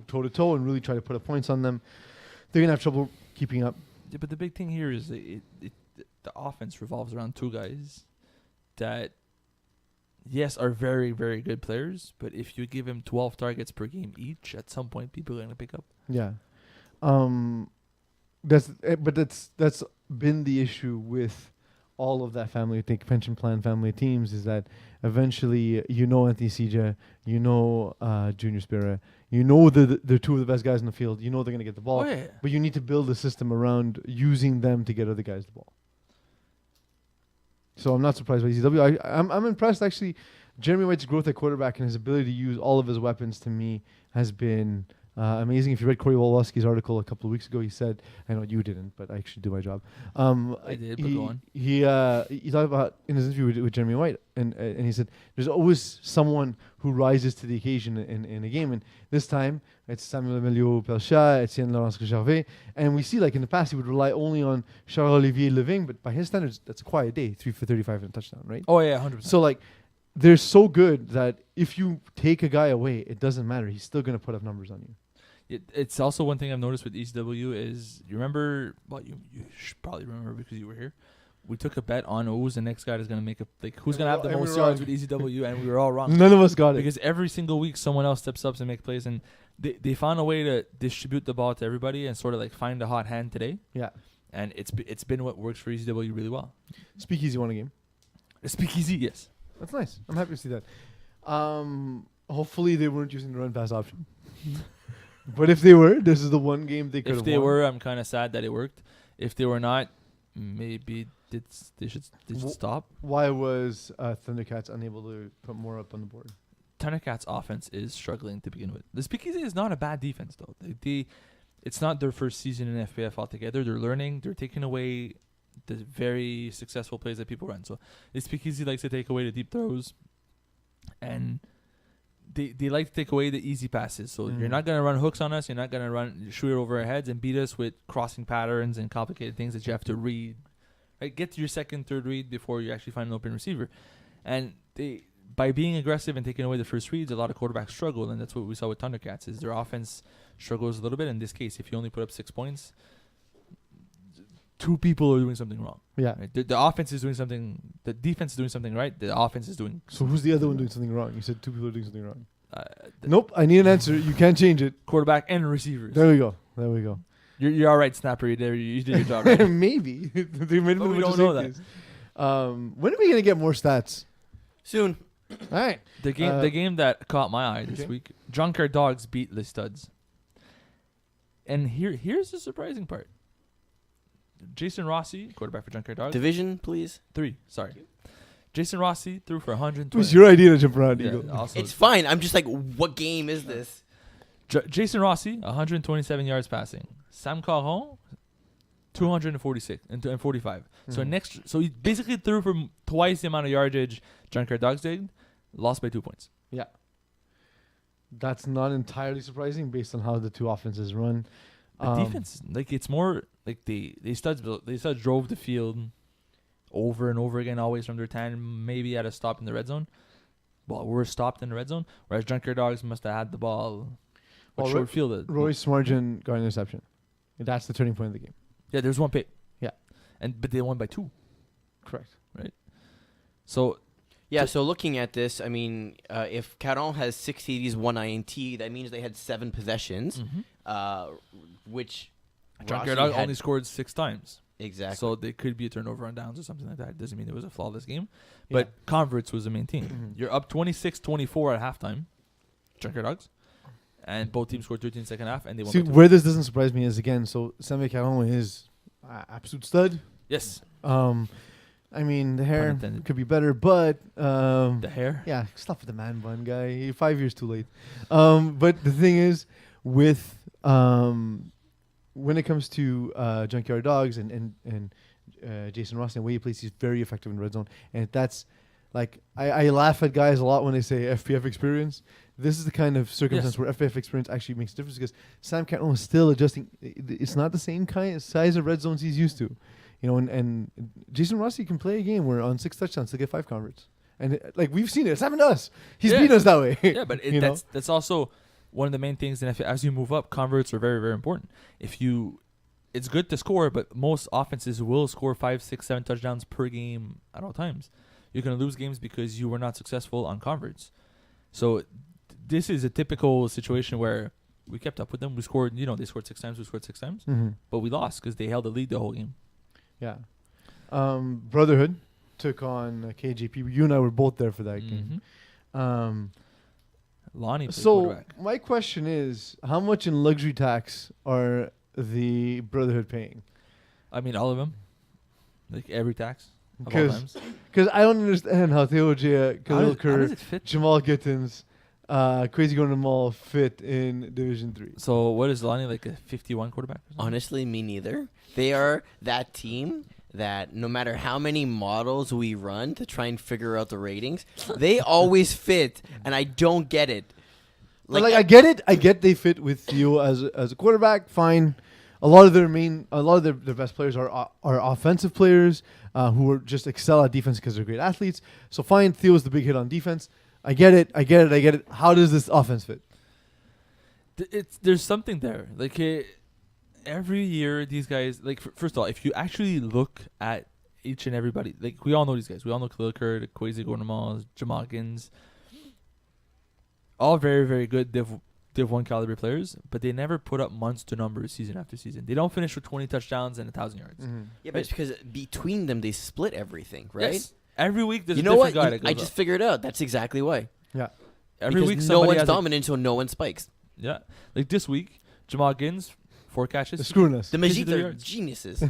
[SPEAKER 1] toe to toe and really try to put up points on them, they're gonna have trouble keeping up.
[SPEAKER 2] Yeah, but the big thing here is the offense revolves around two guys that, yes, are very, very good players, but if you give him 12 targets per game each, at some point people are going to pick up.
[SPEAKER 1] Yeah. That's been the issue with all of that family, I think, pension plan family of teams, is that eventually Anthony Sija, Junior Spira, they're two of the best guys in the field. They're going to get the ball.
[SPEAKER 2] Oh, yeah.
[SPEAKER 1] But you need to build a system around using them to get other guys the ball. So I'm not surprised by ECW. I'm impressed, actually. Jeremy White's growth at quarterback and his ability to use all of his weapons, to me, has been amazing. If you read Corey Wolowski's article a couple of weeks ago, he said, I know you didn't, but I actually do my job.
[SPEAKER 2] I did, but go on.
[SPEAKER 1] He talked about in his interview with Jeremy White, and he said there's always someone who rises to the occasion in a game, and this time it's Samuel Emilio Pelchat, Etienne Laurence Gervais, and we see, like, in the past he would rely only on Charles-Olivier Leving, but by his standards that's a quiet day, 3 for 35 and a touchdown, right?
[SPEAKER 2] Oh yeah, 100%.
[SPEAKER 1] So, like, they're so good that if you take a guy away, it doesn't matter. He's still going to put up numbers on you.
[SPEAKER 2] It's also one thing I've noticed with ECW is, you remember, well, you should probably remember because you were here. We took a bet on who's the next guy that's going to make who's going to have the most yards with ECW, and we were all wrong.
[SPEAKER 1] None of us got it.
[SPEAKER 2] Because every single week someone else steps up and make plays, and they found a way to distribute the ball to everybody and sort of like find a hot hand today.
[SPEAKER 1] Yeah.
[SPEAKER 2] And it's been what works for ECW really well.
[SPEAKER 1] Speakeasy won a game.
[SPEAKER 2] Speakeasy, yes.
[SPEAKER 1] That's nice. I'm happy to see that. Hopefully they weren't using the run pass option. But if they were, this is the one game they could have won.
[SPEAKER 2] If they were, I'm kind of sad that it worked. If they were not, maybe they should stop.
[SPEAKER 1] Why was Thundercats unable to put more up on the board?
[SPEAKER 2] Thundercats' offense is struggling to begin with. The Speakeasy is not a bad defense, though. It's not their first season in FPF altogether. They're learning. They're taking away the very successful plays that people run. So the Speakeasy likes to take away the deep throws, and they like to take away the easy passes. So you're not going to run hooks on us. You're not going to shoot it over our heads and beat us with crossing patterns and complicated things that you have to read. Right? Get to your second, third read before you actually find an open receiver. And by being aggressive and taking away the first reads, a lot of quarterbacks struggle, and that's what we saw with Thundercats, is their offense struggles a little bit. In this case, if you only put up 6 points, 2 people are doing something wrong.
[SPEAKER 1] Yeah.
[SPEAKER 2] Right? The offense is doing something. The defense is doing something right. The offense is doing.
[SPEAKER 1] So who's the other one doing something wrong? You said 2 people are doing something wrong.
[SPEAKER 2] The
[SPEAKER 1] Nope. I need an answer. You can't change it.
[SPEAKER 2] quarterback and receivers.
[SPEAKER 1] There we go.
[SPEAKER 2] You're all right, Snapper. You did your job. Right?
[SPEAKER 1] Maybe. They made
[SPEAKER 2] But we
[SPEAKER 1] a bunch
[SPEAKER 2] don't
[SPEAKER 1] of
[SPEAKER 2] know
[SPEAKER 1] safeties. When are we gonna get more stats?
[SPEAKER 3] Soon.
[SPEAKER 1] All right.
[SPEAKER 2] The game that caught my eye this week, Junkyard Dogs beat the Studs. And here's the surprising part. Jason Rossi, quarterback for Junkyard Dogs.
[SPEAKER 3] Division, please.
[SPEAKER 2] 3, sorry. Jason Rossi threw for 120.
[SPEAKER 1] It was your idea to jump around,
[SPEAKER 2] Yeah,
[SPEAKER 1] Eagle.
[SPEAKER 2] also
[SPEAKER 3] It's fine. I'm just like, what game is this?
[SPEAKER 2] Jason Rossi, 127 yards passing. Sam Caron, 246 and 45. So he basically threw for twice the amount of yardage Junkyard Dogs did. Lost by 2 points.
[SPEAKER 1] Yeah. That's not entirely surprising based on how the two offenses run.
[SPEAKER 2] The defense, like it's more like they studs drove the field over and over again, always from their 10, maybe at a stop in the red zone. Well, we're stopped in the red zone, whereas Junkyard Dogs must have had the ball. Short field.
[SPEAKER 1] Royce Margin got an interception. That's the turning point of the game.
[SPEAKER 2] Yeah, there's one pick.
[SPEAKER 1] Yeah.
[SPEAKER 2] But they won by 2.
[SPEAKER 1] Correct.
[SPEAKER 2] Right. So
[SPEAKER 3] Yeah, so looking at this, I mean, if Caron has 6 TDs, 1 INT, that means they had 7 possessions, which
[SPEAKER 2] Junkyard
[SPEAKER 3] Rossi
[SPEAKER 2] Dogs only scored 6 times.
[SPEAKER 3] Exactly.
[SPEAKER 2] So they could be a turnover on downs or something like that. It doesn't mean it was a flawless game. But Converts was the main team. You're up 26-24 at halftime, Junkyard Dogs. And both teams scored 13 second half, and they won.
[SPEAKER 1] See, where this doesn't surprise me is, again, so Sammy Caron is absolute stud.
[SPEAKER 2] Yes.
[SPEAKER 1] I mean, the hair
[SPEAKER 2] intended.
[SPEAKER 1] could be better, but...
[SPEAKER 2] The hair?
[SPEAKER 1] Yeah, stop with the man bun, guy. You're 5 years too late. But the thing is, with... when it comes to Junkyard Dogs and Jason Ross and the way he plays, he's very effective in the red zone. And that's... Like, I laugh at guys a lot when they say FPF experience. This is the kind of circumstance where FPF experience actually makes a difference, because Sam Caron is still adjusting. It's not the same kind of size of red zones he's used to. You know, and Jason Rossi can play a game where on 6 touchdowns he'll get 5 converts. And we've seen it. It's happened to us. He's beaten us that way.
[SPEAKER 2] Yeah, but that's also one of the main things. And as you move up, converts are very, very important. It's good to score, but most offenses will score 5, 6, 7 touchdowns per game at all times. You're going to lose games because you were not successful on converts. So this is a typical situation where we kept up with them. We scored, they scored 6 times. We scored 6 times. But we lost because they held the lead the whole game.
[SPEAKER 1] Yeah. Brotherhood took on KJP. You and I were both there for that game.
[SPEAKER 2] Lonnie played
[SPEAKER 1] so
[SPEAKER 2] quarterback.
[SPEAKER 1] My question is, how much in luxury tax are the Brotherhood paying?
[SPEAKER 2] I mean, all of them. Like every tax.
[SPEAKER 1] Because I don't understand how Theo J, Khalil Kerr, Jamal Gittins, Crazy Gordon Mall fit in Division 3.
[SPEAKER 2] So what is Lonnie, like a 51 quarterback?
[SPEAKER 3] Honestly, me neither. They are that team that no matter how many models we run to try and figure out the ratings, they always fit, and I don't get it.
[SPEAKER 1] I get it. I get they fit with Theo as a quarterback. Fine. A lot of their best players are offensive players who are just excel at defense because they're great athletes. So fine, Theo's the big hit on defense. I get it. How does this offense fit?
[SPEAKER 2] There's something there. Like every year, these guys. Like first of all, if you actually look at each and everybody, like we all know these guys. We all know Khalil Kerr, the Kwesi Gordon, Jamal Gittins. All very, very good Div 1 caliber players, but they never put up monster numbers season after season. They don't finish with 20 touchdowns and 1,000 yards.
[SPEAKER 3] Yeah, but it's because between them, they split everything, right?
[SPEAKER 2] Yes. Every week there's
[SPEAKER 3] a
[SPEAKER 2] different
[SPEAKER 3] guy
[SPEAKER 2] that goes
[SPEAKER 3] I just figured out. That's exactly why.
[SPEAKER 1] Yeah.
[SPEAKER 2] Every week
[SPEAKER 3] no one's dominant until no one spikes.
[SPEAKER 2] Yeah. Like this week, Jamal Gittins, 4 catches.
[SPEAKER 1] They're screwing us.
[SPEAKER 3] The Majid are geniuses.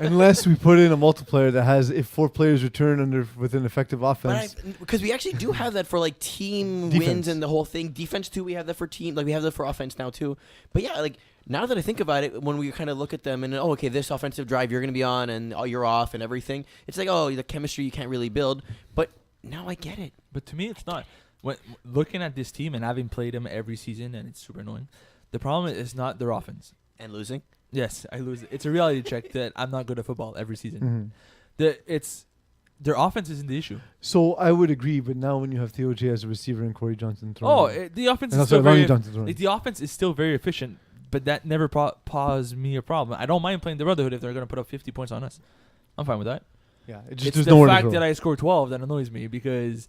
[SPEAKER 1] Unless we put in a multiplier that has if 4 players return within effective offense.
[SPEAKER 3] Because we actually do have that for like team
[SPEAKER 1] defense.
[SPEAKER 3] Wins and the whole thing. Defense too, we have that for team. Like we have that for offense now too. But yeah, like now that I think about it, when we kind of look at them and okay, this offensive drive you're going to be on and you're off and everything. It's like the chemistry you can't really build. But now I get it.
[SPEAKER 2] But to me, it's not. When looking at this team and having played them every season, and it's super annoying. The problem is not their offense.
[SPEAKER 3] And losing?
[SPEAKER 2] Yes, I lose. It's a reality check that I'm not good at football every season. Their offense isn't the issue.
[SPEAKER 1] So I would agree, but now when you have Theo J as a receiver and Corey Johnson throwing,
[SPEAKER 2] the offense is still
[SPEAKER 1] the
[SPEAKER 2] offense is still very efficient, but that never caused me a problem. I don't mind playing the Brotherhood if they're going to put up 50 points on us. I'm fine with that.
[SPEAKER 1] Yeah,
[SPEAKER 2] it's the fact that I scored 12 that annoys me because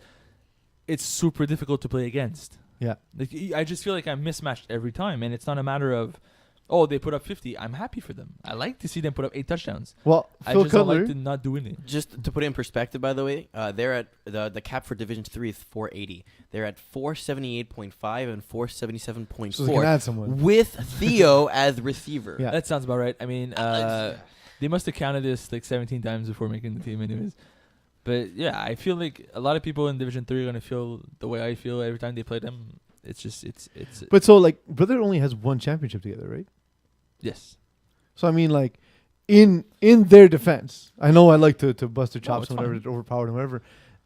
[SPEAKER 2] it's super difficult to play against.
[SPEAKER 1] Yeah.
[SPEAKER 2] Like I just feel like I'm mismatched every time, and it's not a matter of Oh, they put up 50. I'm happy for them. I like to see them put up 8 touchdowns.
[SPEAKER 1] Well,
[SPEAKER 2] I
[SPEAKER 1] Phil
[SPEAKER 2] just don't
[SPEAKER 1] Cutler.
[SPEAKER 2] like to not do anything.
[SPEAKER 3] Just to put it in perspective, by the way, they're at the cap for Division 3 is 480. They're at 478.5 and 477.4
[SPEAKER 1] so they can add someone.
[SPEAKER 3] with Theo as receiver.
[SPEAKER 1] Yeah.
[SPEAKER 2] That sounds about right. I mean, they must have counted this like 17 times before making the team, anyways. But yeah, I feel like a lot of people in Division 3 are gonna feel the way I feel every time they play them. It's just it's.
[SPEAKER 1] But so like, brother only has one championship together, right?
[SPEAKER 2] Yes.
[SPEAKER 1] So I mean, like, in their defense, I know I like to bust their chops
[SPEAKER 2] it's
[SPEAKER 1] and whatever,
[SPEAKER 2] fine.
[SPEAKER 1] to overpower them, whatever.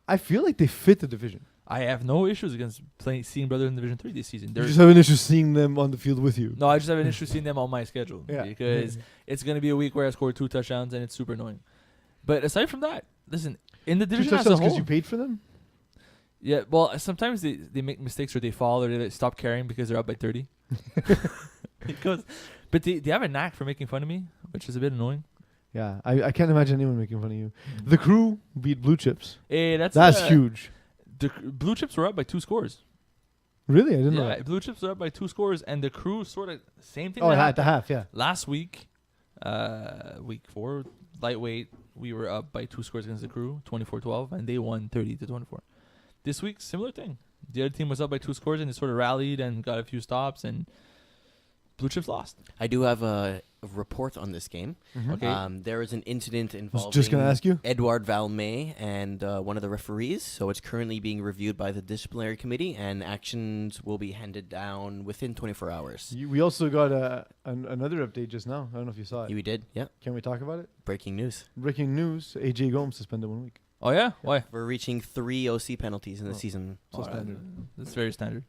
[SPEAKER 1] I feel like they fit the division.
[SPEAKER 2] I have no issues against seeing brothers in Division 3 this season.
[SPEAKER 1] You
[SPEAKER 2] They're
[SPEAKER 1] just have an issue seeing them on the field with you.
[SPEAKER 2] No, I just have an issue seeing them on my schedule.
[SPEAKER 1] Yeah.
[SPEAKER 2] Because it's going to be a week where I score 2 touchdowns and it's super annoying. But aside from that, listen, in the
[SPEAKER 1] Two
[SPEAKER 2] division as a
[SPEAKER 1] touchdowns because
[SPEAKER 2] whole.
[SPEAKER 1] you paid for them.
[SPEAKER 2] Yeah, well, sometimes they make mistakes or they fall or they stop carrying because they're up by 30. But they have a knack for making fun of me, which is a bit annoying.
[SPEAKER 1] Yeah, I can't imagine anyone making fun of you. The Crew beat Blue Chips.
[SPEAKER 2] Hey, that's
[SPEAKER 1] Huge.
[SPEAKER 2] The Blue Chips were up by 2 scores.
[SPEAKER 1] Really, I didn't know.
[SPEAKER 2] Yeah,
[SPEAKER 1] That.
[SPEAKER 2] Blue Chips were up by 2 scores, and the Crew sort of same thing.
[SPEAKER 1] Oh,
[SPEAKER 2] that
[SPEAKER 1] at the
[SPEAKER 2] happened.
[SPEAKER 1] half, yeah.
[SPEAKER 2] Last week, week 4, lightweight, we were up by 2 scores against the Crew, 24-12, and they won 30-24. This week, similar thing. The other team was up by 2 scores, and they sort of rallied and got a few stops, and Blue Chips lost.
[SPEAKER 3] I do have a report on this game.
[SPEAKER 1] Mhm.
[SPEAKER 2] Okay.
[SPEAKER 3] There was an incident
[SPEAKER 1] I was
[SPEAKER 3] involving
[SPEAKER 1] just gonna ask you.
[SPEAKER 3] Edouard Valmet and one of the referees. So it's currently being reviewed by the disciplinary committee, and actions will be handed down within 24 hours.
[SPEAKER 1] We also got another update just now. I don't know if you saw it.
[SPEAKER 3] We did, yeah.
[SPEAKER 1] Can we talk about it?
[SPEAKER 3] Breaking news.
[SPEAKER 1] Breaking news: AJ Gomes suspended 1 week.
[SPEAKER 2] Oh, yeah? Why?
[SPEAKER 3] We're reaching 3 OC penalties in the
[SPEAKER 1] Oh.
[SPEAKER 3] season.
[SPEAKER 1] So standard.
[SPEAKER 2] That's very standard.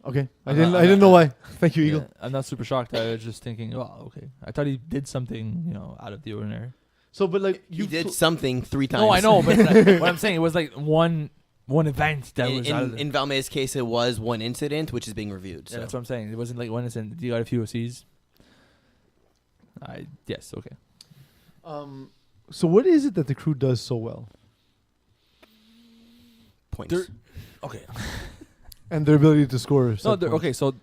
[SPEAKER 1] Okay, I
[SPEAKER 2] I'm
[SPEAKER 1] didn't.
[SPEAKER 2] not-
[SPEAKER 1] I
[SPEAKER 2] I'm
[SPEAKER 1] didn't
[SPEAKER 2] not-
[SPEAKER 1] know why. Thank you, Eagle.
[SPEAKER 2] Yeah, I'm not super shocked. I was just thinking, oh, okay. I thought he did something, out of the ordinary.
[SPEAKER 1] So, but like
[SPEAKER 3] You
[SPEAKER 1] you
[SPEAKER 3] did something 3 times.
[SPEAKER 2] No, I know, but what I'm saying, it was like one event that was out of
[SPEAKER 3] in Valmet's case, it was one incident, which is being reviewed.
[SPEAKER 2] Yeah,
[SPEAKER 3] So
[SPEAKER 2] that's what I'm saying. It wasn't like one incident. You got a few OCs. Yes, okay.
[SPEAKER 1] So what is it that the Crew does so well?
[SPEAKER 3] points.
[SPEAKER 2] They're- Okay.
[SPEAKER 1] And their ability to score.
[SPEAKER 2] No,
[SPEAKER 1] set
[SPEAKER 2] they're,
[SPEAKER 1] points.
[SPEAKER 2] okay, so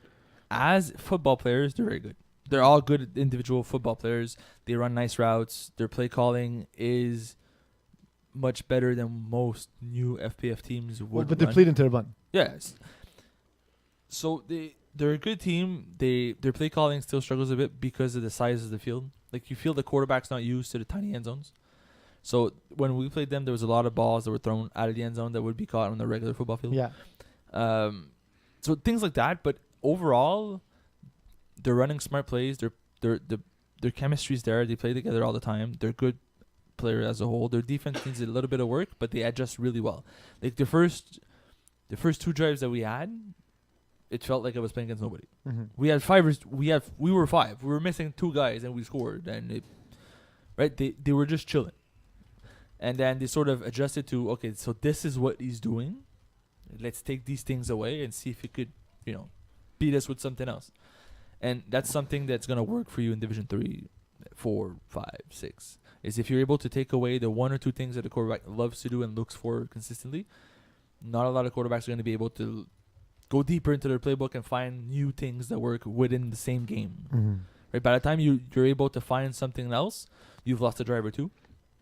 [SPEAKER 2] as football players, they're very good. They're all good individual football players. They run nice routes. Their play calling is much better than most new FPF teams would
[SPEAKER 1] Well, but they
[SPEAKER 2] run.
[SPEAKER 1] played in Terrebonne.
[SPEAKER 2] Yes. So they're a good team. Their play calling still struggles a bit because of the size of the field. Like you feel the quarterback's not used to the tiny end zones. So when we played them, there was a lot of balls that were thrown out of the end zone that would be caught on the regular football field.
[SPEAKER 1] Yeah.
[SPEAKER 2] So things like that. But overall, they're running smart plays. Their chemistry's there. They play together all the time. They're good player as a whole. Their defense needs a little bit of work, but they adjust really well. Like the first 2 drives that we had, it felt like I was playing against nobody.
[SPEAKER 1] Mm-hmm.
[SPEAKER 2] We had 5. We were 5. We were missing 2 guys, and we scored. And they were just chilling. And then they sort of adjusted to, okay, so this is what he's doing. Let's take these things away and see if he could, beat us with something else. And that's something that's gonna work for you in Division 3, 4, 5, 6. Is if you're able to take away the 1 or 2 things that the quarterback loves to do and looks for consistently. Not a lot of quarterbacks are going to be able to go deeper into their playbook and find new things that work within the same game.
[SPEAKER 1] Mm-hmm.
[SPEAKER 2] Right? By the time you're able to find something else, you've lost a drive or 2,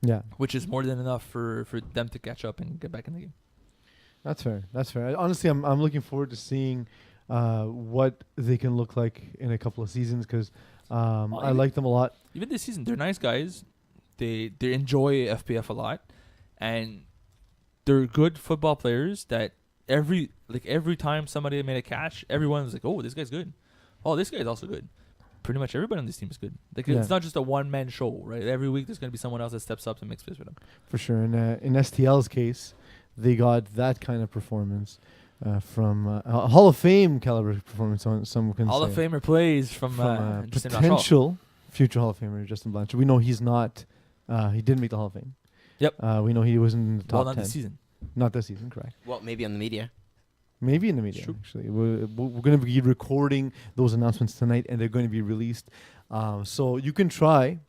[SPEAKER 1] Yeah.
[SPEAKER 2] which is more than enough for them to catch up and get back in the game.
[SPEAKER 1] That's fair. That's fair. Honestly, I'm looking forward to seeing what they can look like in a couple of seasons because I like them a lot.
[SPEAKER 2] Even this season, they're nice guys. They enjoy FPF a lot, and they're good football players. That every time somebody made a catch, everyone's like, "Oh, this guy's good. Oh, this guy's also good." Pretty much everybody on this team is good. Like
[SPEAKER 1] Yeah.
[SPEAKER 2] it's not just a one-man show, right? Every week there's going to be someone else that steps up and makes plays for them.
[SPEAKER 1] For sure. And in STL's case, they got that kind of performance from a Hall of Fame caliber performance. On some can
[SPEAKER 2] Hall
[SPEAKER 1] say.
[SPEAKER 2] of Famer plays from Justin Blanchard.
[SPEAKER 1] potential future Hall of Famer Justin Blanchard. We know he's not. He didn't make the Hall of Fame.
[SPEAKER 2] Yep.
[SPEAKER 1] We know he wasn't in the top
[SPEAKER 2] Well, not
[SPEAKER 1] 10.
[SPEAKER 2] this season.
[SPEAKER 1] Not this season, correct.
[SPEAKER 3] Well, maybe on the media.
[SPEAKER 1] Maybe in the media,
[SPEAKER 2] Sure.
[SPEAKER 1] actually. We're going to be recording those announcements tonight, and they're going to be released. So you can try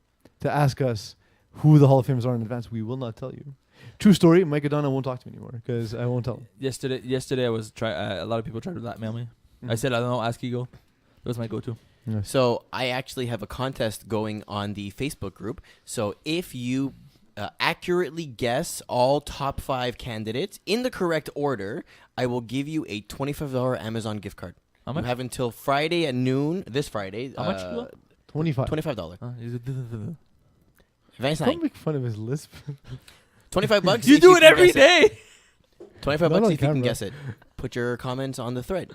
[SPEAKER 1] to ask us who the Hall of Famers are in advance. We will not tell you. True story, Mike Adana won't talk to me anymore because I won't tell him.
[SPEAKER 2] Yesterday I was a lot of people tried to blackmail me. I said I don't know. Ask Eagle. That was my go-to.
[SPEAKER 1] Nice.
[SPEAKER 3] So I actually have a contest going on the Facebook group. So if you accurately guess all top 5 candidates in the correct order, I will give you a $25 Amazon gift card.
[SPEAKER 2] How
[SPEAKER 3] You
[SPEAKER 2] much?
[SPEAKER 3] have until Friday at noon, this Friday.
[SPEAKER 2] How much you got?
[SPEAKER 1] 25.
[SPEAKER 3] $25.
[SPEAKER 1] Don't
[SPEAKER 3] 25.
[SPEAKER 1] make fun of his lisp.
[SPEAKER 3] $25.
[SPEAKER 2] You
[SPEAKER 3] if
[SPEAKER 2] do
[SPEAKER 3] can
[SPEAKER 2] it every
[SPEAKER 3] guess
[SPEAKER 2] day.
[SPEAKER 3] 25
[SPEAKER 1] Not
[SPEAKER 3] bucks
[SPEAKER 1] on
[SPEAKER 3] if you can
[SPEAKER 1] camera.
[SPEAKER 3] guess it. Put your comments on the thread.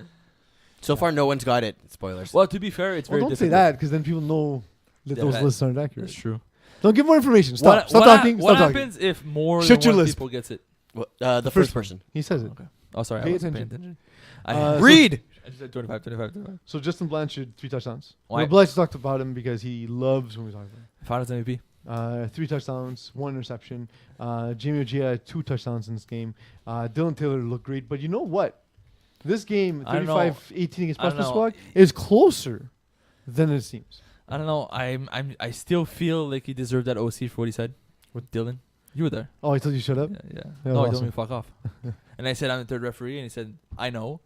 [SPEAKER 3] So far, no one's got it. Spoilers.
[SPEAKER 2] Well, to be fair, it's
[SPEAKER 1] Well,
[SPEAKER 2] very
[SPEAKER 1] don't say
[SPEAKER 2] difficult.
[SPEAKER 1] that because then people know that
[SPEAKER 2] Yeah,
[SPEAKER 1] those
[SPEAKER 2] that-
[SPEAKER 1] lists aren't accurate.
[SPEAKER 2] That's true.
[SPEAKER 1] Don't give more information. Stop.
[SPEAKER 2] What,
[SPEAKER 1] Stop
[SPEAKER 2] what
[SPEAKER 1] talking.
[SPEAKER 2] What
[SPEAKER 1] Stop talking.
[SPEAKER 2] happens if more
[SPEAKER 1] Shut
[SPEAKER 2] than
[SPEAKER 1] your
[SPEAKER 2] one
[SPEAKER 1] lisp.
[SPEAKER 2] people gets it?
[SPEAKER 3] The
[SPEAKER 1] first
[SPEAKER 3] first person.
[SPEAKER 1] He says it.
[SPEAKER 2] Okay. Oh, sorry.
[SPEAKER 1] Pay
[SPEAKER 2] I wasn't
[SPEAKER 1] attention.
[SPEAKER 2] paying attention.
[SPEAKER 1] So-
[SPEAKER 3] Read!
[SPEAKER 2] I just said 25.
[SPEAKER 1] So Justin Blanchard, 3 touchdowns.
[SPEAKER 2] Why?
[SPEAKER 1] We're obliged to talk about him because he loves when we talk about him.
[SPEAKER 2] Finals MVP.
[SPEAKER 1] 3 touchdowns, 1 interception. Jamie Ojea had 2 touchdowns in this game. Dylan Taylor looked great, but you know what? This game,
[SPEAKER 2] I don't know.
[SPEAKER 1] 35-18 against
[SPEAKER 2] I don't
[SPEAKER 1] Prospect
[SPEAKER 2] know.
[SPEAKER 1] Squad, is closer than it seems.
[SPEAKER 2] I don't know. I still feel like he deserved that OC for what he said with Dylan. You were there.
[SPEAKER 1] Oh, I told you to shut up?
[SPEAKER 2] Yeah.
[SPEAKER 1] Yeah,
[SPEAKER 2] No, he
[SPEAKER 1] awesome.
[SPEAKER 2] told me to fuck off. And I said I'm the third referee, and he said I know.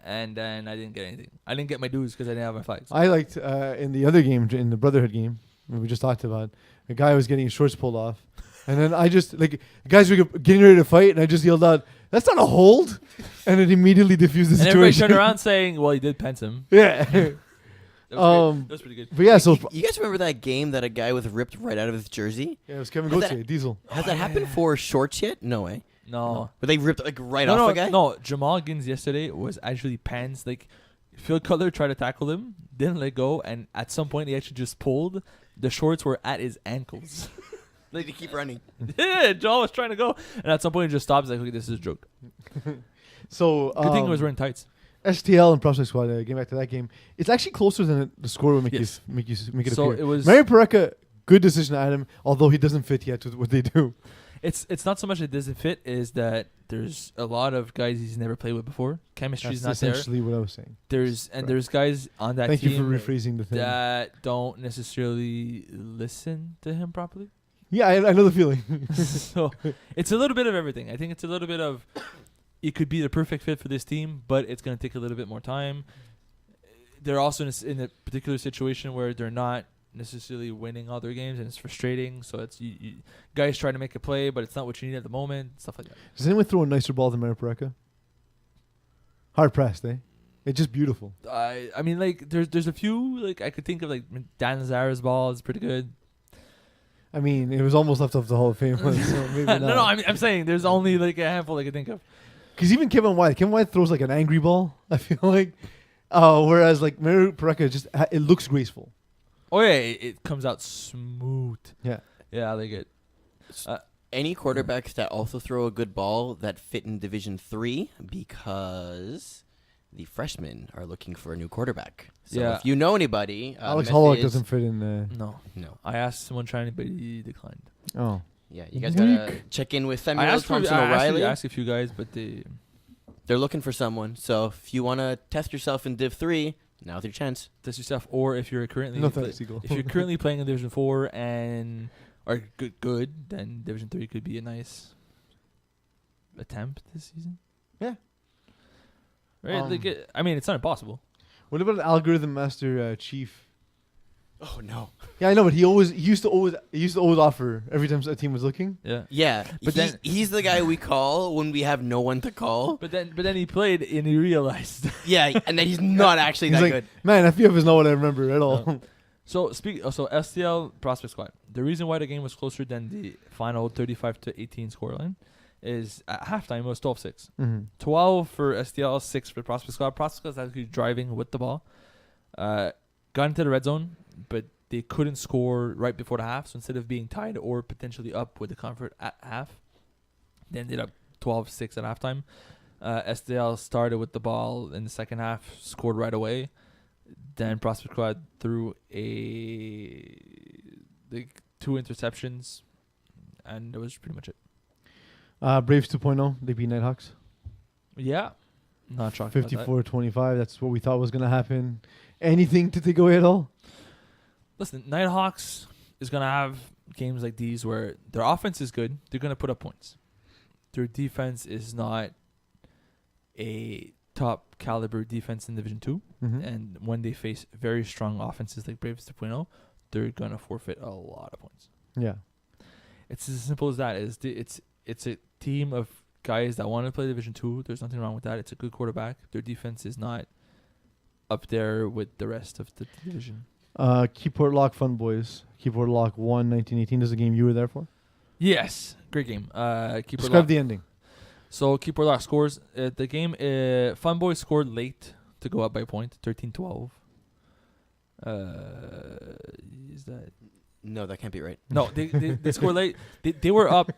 [SPEAKER 2] And then I didn't get anything. I didn't get my dues because I didn't have my flags.
[SPEAKER 1] I liked in the other game, in the Brotherhood game, we just talked about, a guy was getting his shorts pulled off. And then I just, like, guys were getting ready to fight, and I just yelled out, "That's not a hold!" And it immediately diffused the
[SPEAKER 2] And everybody
[SPEAKER 1] situation.
[SPEAKER 2] turned around saying, "Well, he did pence him."
[SPEAKER 1] Yeah.
[SPEAKER 2] That was, great. That was pretty good.
[SPEAKER 1] But yeah, so
[SPEAKER 3] You guys remember that game that a guy was ripped right out of his jersey?
[SPEAKER 1] yeah, it was Kevin
[SPEAKER 3] Has that-
[SPEAKER 1] Gauthier, Diesel.
[SPEAKER 3] Has that happened for shorts yet? No way.
[SPEAKER 2] No.
[SPEAKER 3] Were they ripped like right
[SPEAKER 2] no,
[SPEAKER 3] off
[SPEAKER 2] no,
[SPEAKER 3] a guy?
[SPEAKER 2] no. Jamal Gibbs yesterday was actually pants. Like, Phil Cutler tried to tackle him, didn't let go, and at some point he actually just pulled. The shorts were at his ankles.
[SPEAKER 3] Like to keep running.
[SPEAKER 2] Yeah, Jamal was trying to go, and at some point he just stops. Like, okay, this is a joke.
[SPEAKER 1] So
[SPEAKER 2] Good thing he was wearing tights.
[SPEAKER 1] STL and Prospect Squad, getting back to that game, it's actually closer than the score would make
[SPEAKER 2] Yes.
[SPEAKER 1] make it
[SPEAKER 2] So
[SPEAKER 1] appear.
[SPEAKER 2] it was.
[SPEAKER 1] Mario Pareca, good decision at him, although he doesn't fit yet with what they do.
[SPEAKER 2] It's not so much it doesn't fit, is that there's a lot of guys he's never played with before. Chemistry's
[SPEAKER 1] That's
[SPEAKER 2] not there.
[SPEAKER 1] essentially what I was saying.
[SPEAKER 2] And there's guys on that
[SPEAKER 1] Thank
[SPEAKER 2] team
[SPEAKER 1] you for rephrasing the thing.
[SPEAKER 2] that don't necessarily listen to him properly.
[SPEAKER 1] Yeah, I know the feeling.
[SPEAKER 2] So it's a little bit of everything. I think it's a little bit of it could be the perfect fit for this team, but it's going to take a little bit more time. They're also in a particular situation where they're not necessarily winning all their games, and it's frustrating. So it's you guys try to make a play, but it's not what you need at the moment. Stuff like that.
[SPEAKER 1] Does anyone throw a nicer ball than Mario Pareca? Hard pressed, eh? It's just beautiful.
[SPEAKER 2] I mean, like there's a few, like I could think of, like Dan Zara's ball is pretty good.
[SPEAKER 1] I mean, it was almost left off the Hall of Fame list, so maybe not.
[SPEAKER 2] No, I'm saying there's only like a handful I could think of.
[SPEAKER 1] Because even Kevin White throws like an angry ball, I feel like. Whereas like Mario Pareca just, it looks graceful.
[SPEAKER 2] Oh yeah, it comes out smooth.
[SPEAKER 1] Yeah.
[SPEAKER 2] Yeah, I like it.
[SPEAKER 3] Any quarterbacks that also throw a good ball that fit in Division 3 because the freshmen are looking for a new quarterback. So
[SPEAKER 2] Yeah.
[SPEAKER 3] if you know anybody,
[SPEAKER 1] Alex
[SPEAKER 3] method
[SPEAKER 1] Hollock
[SPEAKER 3] is-
[SPEAKER 1] doesn't fit in
[SPEAKER 2] No,
[SPEAKER 3] No.
[SPEAKER 2] I asked someone trying, but he declined.
[SPEAKER 1] Oh.
[SPEAKER 3] Yeah, you guys gotta
[SPEAKER 1] Weak.
[SPEAKER 3] check in with
[SPEAKER 2] I
[SPEAKER 3] Samuel
[SPEAKER 2] asked
[SPEAKER 3] Thompson O'Reilly.
[SPEAKER 2] I asked a few guys, but
[SPEAKER 3] They're looking for someone. So if you want to test yourself in Div 3, now's your chance.
[SPEAKER 2] test yourself. Or if you're currently
[SPEAKER 1] No thanks, Eagle.
[SPEAKER 2] if you're currently playing in Division 4 and are good, then Division 3 could be a nice attempt this season.
[SPEAKER 1] Yeah.
[SPEAKER 2] Right. I mean, it's not impossible.
[SPEAKER 1] What about Algorithm Master Chief?
[SPEAKER 3] Oh no.
[SPEAKER 1] Yeah, I know, but he used to always offer every time a team was looking.
[SPEAKER 2] Yeah.
[SPEAKER 3] Yeah,
[SPEAKER 2] But then-
[SPEAKER 3] he's the guy we call when we have no one to call.
[SPEAKER 2] But then he played and he realized.
[SPEAKER 3] Yeah, and then he's not actually
[SPEAKER 1] He's
[SPEAKER 3] that
[SPEAKER 1] like,
[SPEAKER 3] good.
[SPEAKER 1] man, FPF is not what I remember at all.
[SPEAKER 2] No. So STL Prospect Squad. The reason why the game was closer than the final 35-18 scoreline is at halftime it was 12-6.
[SPEAKER 1] Mm-hmm.
[SPEAKER 2] 12 for STL, 6 for Prospect Squad. Prospect Squad was actually driving with the ball. Got into the red zone, but they couldn't score right before the half. So instead of being tied or potentially up with the comfort at half, they ended up 12-6 at halftime. STL started with the ball in the second half, scored right away. Then Prospect Squad threw like 2 interceptions, and that was pretty much it.
[SPEAKER 1] Braves 2.0, they beat Nighthawks.
[SPEAKER 2] Yeah. Not shocked about that.
[SPEAKER 1] 54-25, that's what we thought was going to happen. Anything to take away at all?
[SPEAKER 2] Listen, Nighthawks is going to have games like these where their offense is good. They're going to put up points. Their defense is not a top caliber defense in Division 2.
[SPEAKER 1] Mhm.
[SPEAKER 2] And when they face very strong offenses like Braves 2.0, they're going to forfeit a lot of points.
[SPEAKER 1] Yeah.
[SPEAKER 2] It's as simple as that. It's a team of guys that want to play Division 2. There's nothing wrong with that. It's a good quarterback. Their defense is not up there with the rest of the division.
[SPEAKER 1] Keyport Lock Fun Boys. Keyport Lock 1, 1918. This is a game you were there for?
[SPEAKER 2] Yes. Great game.
[SPEAKER 1] Describe the ending.
[SPEAKER 2] So Keyport Lock scores. The game, Fun Boys scored late to go up by a point, 13-12. Is that...
[SPEAKER 3] No, that can't be right.
[SPEAKER 2] No, they scored late. They were up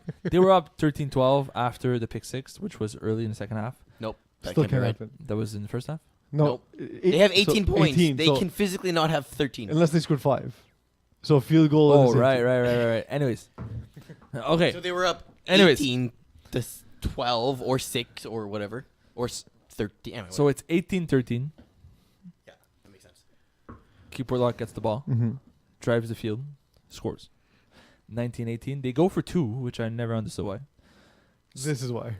[SPEAKER 2] 13-12 after the pick six, which was early in the second half.
[SPEAKER 3] Nope. That
[SPEAKER 1] Still
[SPEAKER 3] can't be
[SPEAKER 1] can't
[SPEAKER 3] right.
[SPEAKER 1] happen.
[SPEAKER 2] That was in the first half.
[SPEAKER 1] No.
[SPEAKER 3] Nope. They have 18
[SPEAKER 1] so
[SPEAKER 3] points.
[SPEAKER 1] 18,
[SPEAKER 3] they
[SPEAKER 1] so
[SPEAKER 3] can physically not have 13.
[SPEAKER 1] unless they scored 5. So a field goal.
[SPEAKER 2] Oh, right. Anyways. Okay.
[SPEAKER 3] So they were up
[SPEAKER 2] Anyways.
[SPEAKER 3] 18 to 12 or 6 or whatever. Or 13. Anyway,
[SPEAKER 2] So it's 18-13.
[SPEAKER 3] yeah, that makes sense.
[SPEAKER 2] Keyport Lock gets the ball,
[SPEAKER 1] Mm-hmm.
[SPEAKER 2] drives the field, scores. 19-18. They go for 2, which I never understood why.
[SPEAKER 1] This is why.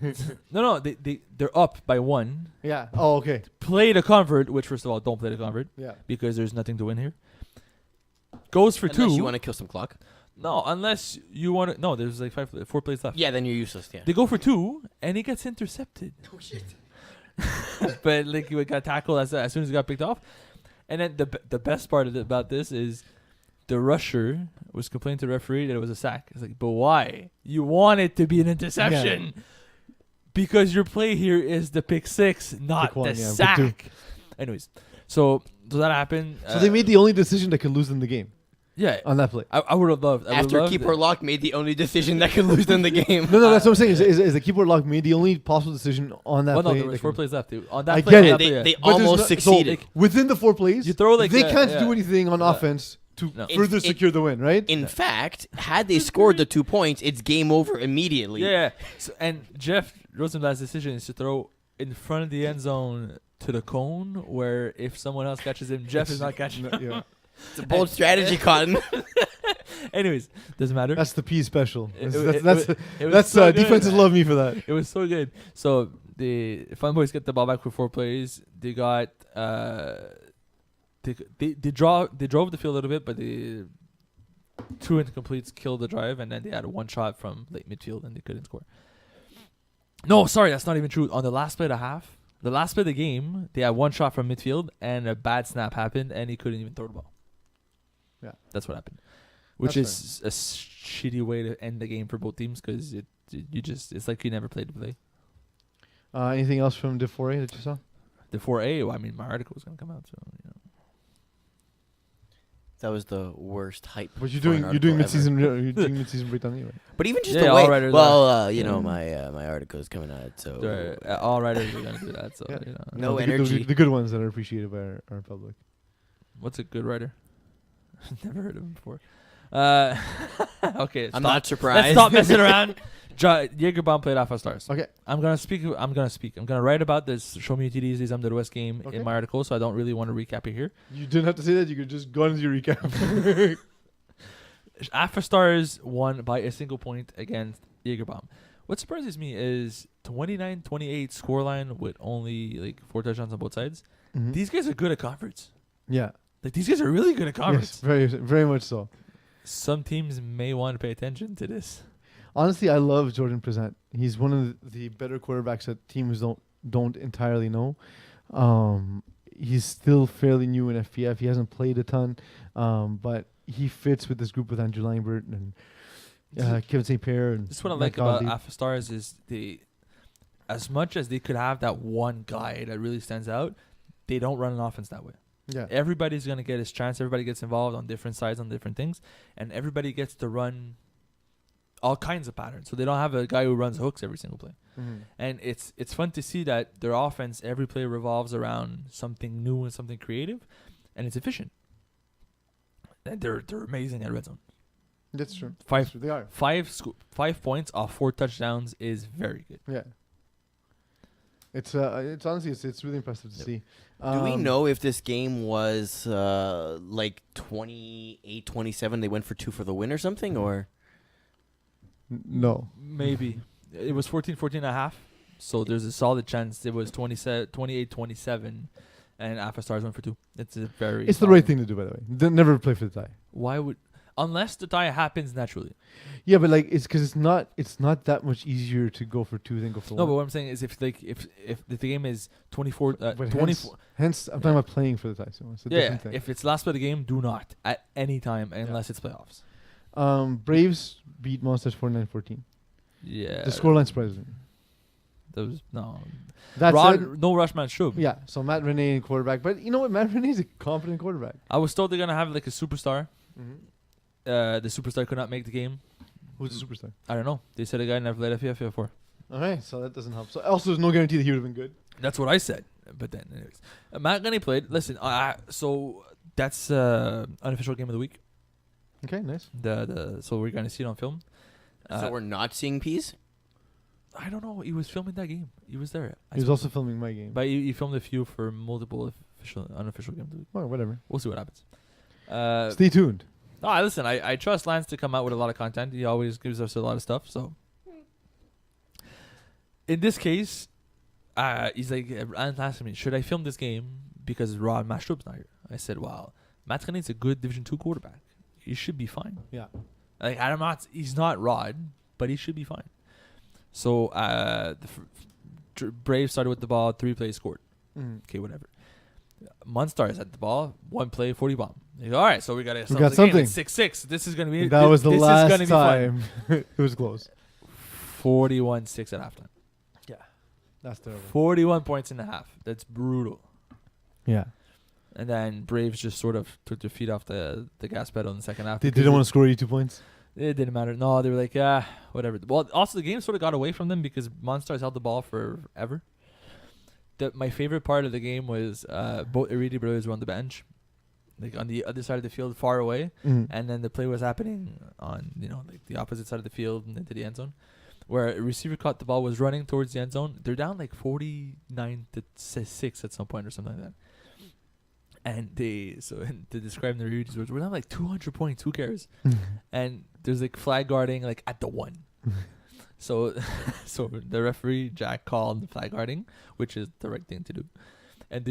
[SPEAKER 2] No, they're up by 1.
[SPEAKER 1] Yeah. Oh, okay.
[SPEAKER 2] Play to convert, which first of all, don't play to convert
[SPEAKER 1] Yeah.
[SPEAKER 2] because there's nothing to win here. Goes for
[SPEAKER 3] Unless
[SPEAKER 2] 2.
[SPEAKER 3] you want to kill some clock.
[SPEAKER 2] No, unless you want to. No, there's like 4 plays left.
[SPEAKER 3] Yeah, then you're useless. Yeah.
[SPEAKER 2] They go for 2, and he gets intercepted.
[SPEAKER 3] Oh shit.
[SPEAKER 2] But like he got tackled as soon as he got picked off. And then the best part about this is the rusher was complaining to the referee that it was a sack. It's like, but why? You want it to be an interception. Because your play here is the pick 6, not
[SPEAKER 1] Pick 1,
[SPEAKER 2] the
[SPEAKER 1] yeah, pick
[SPEAKER 2] sack. Anyways, so that happened.
[SPEAKER 1] So they made the only decision that could lose them the game
[SPEAKER 2] Yeah.
[SPEAKER 1] on that play.
[SPEAKER 2] I would have loved.
[SPEAKER 3] After Keyport Lock made the only decision that could lose them the game.
[SPEAKER 1] No, that's what I'm saying. Is the Keyport Lock made the only possible decision on that
[SPEAKER 2] Well, no,
[SPEAKER 1] play?
[SPEAKER 2] there was
[SPEAKER 1] that
[SPEAKER 2] 4
[SPEAKER 1] could-
[SPEAKER 2] plays left. On that
[SPEAKER 1] I
[SPEAKER 2] play,
[SPEAKER 1] get
[SPEAKER 2] on
[SPEAKER 1] it.
[SPEAKER 2] that
[SPEAKER 3] They,
[SPEAKER 2] play,
[SPEAKER 3] they
[SPEAKER 2] yeah.
[SPEAKER 1] But there's
[SPEAKER 3] almost
[SPEAKER 1] no- so,
[SPEAKER 3] succeeded.
[SPEAKER 1] within the 4 plays,
[SPEAKER 2] You throw like
[SPEAKER 1] they
[SPEAKER 2] a-
[SPEAKER 1] can't
[SPEAKER 2] yeah.
[SPEAKER 1] do anything on
[SPEAKER 2] Yeah.
[SPEAKER 1] offense to
[SPEAKER 2] No.
[SPEAKER 1] further secure the win, right?
[SPEAKER 3] In fact, had they scored the 2 points, it's game over immediately.
[SPEAKER 2] Yeah. So, and Jeff Rosenblatt's decision is to throw in front of the end zone to the cone, where if someone else catches him, Jeff is not catching him.
[SPEAKER 1] Yeah.
[SPEAKER 3] It's a bold strategy, Cotton.
[SPEAKER 2] Anyways, doesn't matter.
[SPEAKER 1] That's the Peeze special.
[SPEAKER 2] It-
[SPEAKER 1] That's
[SPEAKER 2] it was so good.
[SPEAKER 1] defenses love me for that.
[SPEAKER 2] It was so good. So the Fun Boys get the ball back for 4 plays. They got they drove the field a little bit, but the 2 incompletes killed the drive, and then they had a 1 shot from late midfield, and they couldn't score. No, sorry, that's not even true. On the last play of the half, the last play of the game, they had 1 shot from midfield, and a bad snap happened, and he couldn't even throw the ball.
[SPEAKER 1] Yeah.
[SPEAKER 2] That's what happened. Which
[SPEAKER 1] That's
[SPEAKER 2] is a shitty way to end the game for both teams, because it's like you never played the play.
[SPEAKER 1] Anything else from Div 4A that you saw?
[SPEAKER 2] The 4A, well, I mean, my article was going to come out, so, you know.
[SPEAKER 3] That was the worst hype.
[SPEAKER 1] But you're
[SPEAKER 3] for an
[SPEAKER 1] doing
[SPEAKER 3] article ever.
[SPEAKER 1] mid-season breakdown anyway.
[SPEAKER 3] But even just
[SPEAKER 2] Yeah,
[SPEAKER 3] the
[SPEAKER 2] all
[SPEAKER 3] way,
[SPEAKER 2] writers
[SPEAKER 3] you know,
[SPEAKER 2] Yeah.
[SPEAKER 3] my article is coming out, so
[SPEAKER 2] All writers are going to do that, so,
[SPEAKER 1] Yeah.
[SPEAKER 2] you know.
[SPEAKER 3] No
[SPEAKER 1] the good-
[SPEAKER 3] energy.
[SPEAKER 1] The good ones that are appreciated by our public.
[SPEAKER 2] What's a good writer? Never heard of him before. Okay,
[SPEAKER 3] I'm
[SPEAKER 2] stop.
[SPEAKER 3] not surprised.
[SPEAKER 2] Let's stop messing around. Jägerbomb played Alpha Stars.
[SPEAKER 1] Okay.
[SPEAKER 2] I'm gonna speak. I'm gonna write about this Show Me UTD's the West game
[SPEAKER 1] Okay.
[SPEAKER 2] in my article, so I don't really want to recap it here.
[SPEAKER 1] You didn't have to say that. You could just go into your recap.
[SPEAKER 2] Alpha Stars won by a single point against Jägerbomb. What surprises me is 29-28 scoreline with only like 4 touchdowns on both sides.
[SPEAKER 1] Mhm.
[SPEAKER 2] These guys are good at conference.
[SPEAKER 1] Yeah.
[SPEAKER 2] Like these guys are really good at conference.
[SPEAKER 1] Yes, very, very much so.
[SPEAKER 2] Some teams may want to pay attention to this.
[SPEAKER 1] Honestly, I love Jordan Present. He's one of the better quarterbacks that teams don't entirely know. He's still fairly new in FPF. He hasn't played a ton, but he fits with this group with Andrew Langbert and Kevin St. Pierre. And
[SPEAKER 2] This is what I
[SPEAKER 1] Mike
[SPEAKER 2] like about
[SPEAKER 1] Godley.
[SPEAKER 2] Alpha Stars is as much as they could have that one guy that really stands out, they don't run an offense that way.
[SPEAKER 1] Yeah.
[SPEAKER 2] Everybody's going to get his chance. Everybody gets involved on different sides, on different things. And everybody gets to run all kinds of patterns. So they don't have a guy who runs hooks every single play.
[SPEAKER 1] Mhm.
[SPEAKER 2] And it's fun to see that their offense, every play revolves around something new and something creative. And it's efficient. And they're amazing at red zone.
[SPEAKER 1] That's true.
[SPEAKER 2] Five-
[SPEAKER 1] That's true. They are.
[SPEAKER 2] 5 points off 4 touchdowns is very good.
[SPEAKER 1] Yeah. It's honestly it's really impressive to
[SPEAKER 2] Yep.
[SPEAKER 1] see.
[SPEAKER 3] Do we know if this game was like 28-27? They went for 2 for the win or something, or
[SPEAKER 1] No.
[SPEAKER 2] Maybe. It was 14 and a half. So there's a solid chance it was 28-27, and Alpha Stars went for 2. It's a very.
[SPEAKER 1] It's the
[SPEAKER 2] solid-
[SPEAKER 1] right thing to do, by the way. Never play for the tie.
[SPEAKER 2] Why would? Unless the tie happens naturally.
[SPEAKER 1] Yeah, but like it's because it's not that much easier to go for 2 than go for
[SPEAKER 2] No,
[SPEAKER 1] 1.
[SPEAKER 2] but what I'm saying is if the game is 24,
[SPEAKER 1] But
[SPEAKER 2] 24.
[SPEAKER 1] Hence, I'm talking about playing for the tie. So it's a
[SPEAKER 2] Yeah,
[SPEAKER 1] different thing.
[SPEAKER 2] if it's last play of the game, do not at any time unless it's playoffs.
[SPEAKER 1] Braves beat Monsters 49-14.
[SPEAKER 2] Yeah.
[SPEAKER 1] The scoreline surprises me.
[SPEAKER 2] There was no.
[SPEAKER 1] That said,
[SPEAKER 2] No Rushman Shub.
[SPEAKER 1] yeah. So Matt Renee quarterback, but you know what? Matt Renee is a competent quarterback.
[SPEAKER 2] I was told they're gonna have like a superstar.
[SPEAKER 1] Mm-hmm.
[SPEAKER 2] The superstar could not make the game.
[SPEAKER 1] Who's the superstar?
[SPEAKER 2] I don't know. They said a guy never played FFF before.
[SPEAKER 1] All right, so that doesn't help. So also, there's no guarantee that he would have been good.
[SPEAKER 2] That's what I said. But then, anyways, Matt Renee played. Listen, so that's unofficial game of the week.
[SPEAKER 1] Okay, nice.
[SPEAKER 2] So we're gonna see it on film.
[SPEAKER 3] So we're not seeing Peeze?
[SPEAKER 2] I don't know. He was filming that game. He was there.
[SPEAKER 1] He was also filming my game.
[SPEAKER 2] But he filmed a few for multiple unofficial games.
[SPEAKER 1] Oh, whatever.
[SPEAKER 2] We'll see what happens.
[SPEAKER 1] Stay tuned.
[SPEAKER 2] No, listen. I trust Lance to come out with a lot of content. He always gives us a lot of stuff. So in this case, he's like, Lance asked me, should I film this game because Rod Mashrub's not here? I said, well, Matt Renee's a good Division 2 quarterback. He should be fine.
[SPEAKER 1] Yeah.
[SPEAKER 2] Like he's not Rod, but he should be fine. So Braves started with the ball, 3 plays scored. Okay, whatever. Munstars had the ball, 1 play, 40 bomb. They go, all right, so we got something. 6-6. This is gonna be.
[SPEAKER 1] That was the last
[SPEAKER 2] is gonna
[SPEAKER 1] time. It was close.
[SPEAKER 2] 41-6 at halftime.
[SPEAKER 1] Yeah, that's terrible.
[SPEAKER 2] 41 points in the half. That's brutal.
[SPEAKER 1] Yeah,
[SPEAKER 2] And then Braves just sort of took their feet off the gas pedal in the second half.
[SPEAKER 1] they didn't want to score 82 points.
[SPEAKER 2] It didn't matter. No, they were like, whatever. Well, also the game sort of got away from them because Monstars held the ball forever. My favorite part of the game was both Iridi brothers were on the bench, like on the other side of the field, far away, and then the play was happening on like the opposite side of the field and into the end zone, where a receiver caught the ball, was running towards the end zone. They're down like 49-6 at some point or something like that. And to describe the Iridi's words, we're down like 200 points. Who cares? And there's like flag guarding like at the 1. So the referee Jack called the flag guarding, which is the right thing to do. And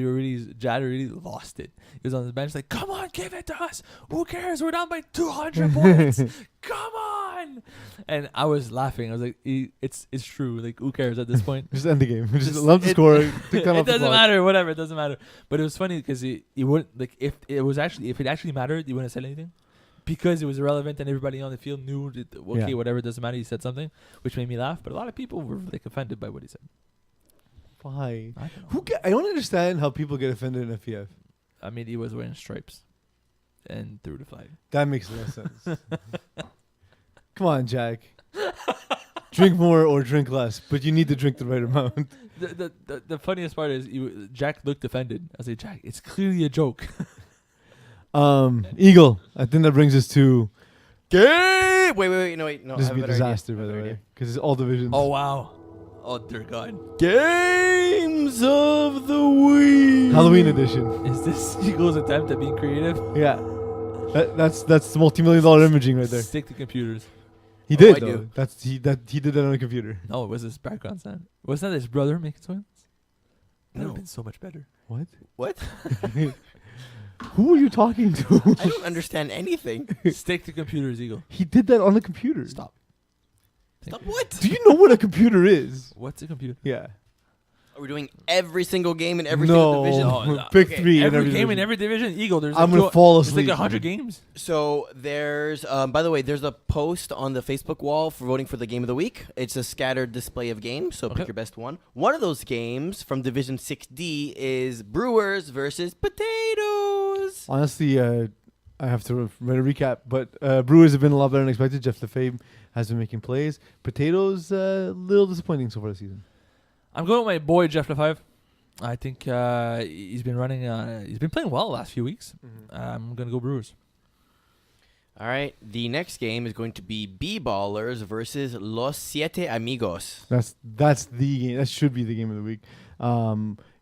[SPEAKER 2] Jad really lost it. He was on the bench like, "Come on, give it to us. Who cares? We're down by 200 points. Come on!" And I was laughing. I was like, "It's true. Like, who cares at this point?"
[SPEAKER 1] Just end the game. Just love to score. Take time
[SPEAKER 2] It
[SPEAKER 1] off the
[SPEAKER 2] doesn't
[SPEAKER 1] clock.
[SPEAKER 2] matter. Whatever. It doesn't matter. But it was funny because he wouldn't like if it actually mattered, he wouldn't have said anything. Because it was irrelevant and everybody on the field knew that, okay, whatever, it doesn't matter. He said something, which made me laugh. But a lot of people were like offended by what he said.
[SPEAKER 1] Why?
[SPEAKER 2] I don't know.
[SPEAKER 1] I don't understand how people get offended in FEF.
[SPEAKER 2] I mean, he was wearing stripes and threw the flag.
[SPEAKER 1] That makes no sense. Come on, Jack. Drink more or drink less, but you need to drink the right amount.
[SPEAKER 2] The funniest part is Jack looked offended. I was like, Jack, it's clearly a joke.
[SPEAKER 1] Eagle. I think that brings us to
[SPEAKER 3] Game! Wait, no.
[SPEAKER 1] this
[SPEAKER 3] I
[SPEAKER 1] would be
[SPEAKER 3] have
[SPEAKER 1] a
[SPEAKER 3] a better idea.
[SPEAKER 1] disaster, by the way, because it's all divisions.
[SPEAKER 2] Oh, wow. Oh, dear God.
[SPEAKER 3] Games of the week.
[SPEAKER 1] Halloween edition.
[SPEAKER 2] Is this Eagle's attempt at being creative?
[SPEAKER 1] Yeah, that's the multi-million-dollar imaging right there.
[SPEAKER 2] Stick to computers.
[SPEAKER 1] He
[SPEAKER 3] Oh,
[SPEAKER 1] did
[SPEAKER 3] I
[SPEAKER 1] though.
[SPEAKER 3] do.
[SPEAKER 1] He did that on a computer.
[SPEAKER 2] No, it was his background sound. Wasn't that his brother making sounds? That would
[SPEAKER 3] No.
[SPEAKER 2] have been so much better.
[SPEAKER 1] What?
[SPEAKER 3] What?
[SPEAKER 1] Who are you talking to?
[SPEAKER 3] I don't understand anything.
[SPEAKER 2] Stick to computers, Eagle.
[SPEAKER 1] He did that on the computer.
[SPEAKER 2] Stop.
[SPEAKER 3] Stop what?
[SPEAKER 1] Do you know what a computer is?
[SPEAKER 2] What's a computer?
[SPEAKER 1] Yeah.
[SPEAKER 3] Are we doing every single game in every single division?
[SPEAKER 2] No, no.
[SPEAKER 1] Pick
[SPEAKER 3] Okay.
[SPEAKER 1] 3 in
[SPEAKER 2] Every
[SPEAKER 1] every
[SPEAKER 2] game in
[SPEAKER 1] division.
[SPEAKER 2] every division, Eagle. There's
[SPEAKER 1] I'm
[SPEAKER 2] like
[SPEAKER 1] gonna fall
[SPEAKER 2] there's like
[SPEAKER 1] asleep.
[SPEAKER 2] 100 games.
[SPEAKER 3] So there's, by the way, there's a post on the Facebook wall for voting for the game of the week. It's a scattered display of games, so
[SPEAKER 2] Okay.
[SPEAKER 3] pick your best one. One of those games from Division 6D is Brewers versus Potatoes.
[SPEAKER 1] Honestly, I have to write a recap, but Brewers have been a lot better than expected. Jeff Lefebvre has been making plays. Potatoes, a little disappointing so far this season.
[SPEAKER 2] I'm going with my boy Jeff Lefebvre. I think he's been running. He's been playing well the last few weeks. I'm gonna go Brewers.
[SPEAKER 3] All right, the next game is going to be B-Ballers versus Los Siete Amigos.
[SPEAKER 1] That's the game. That should be the game of the week.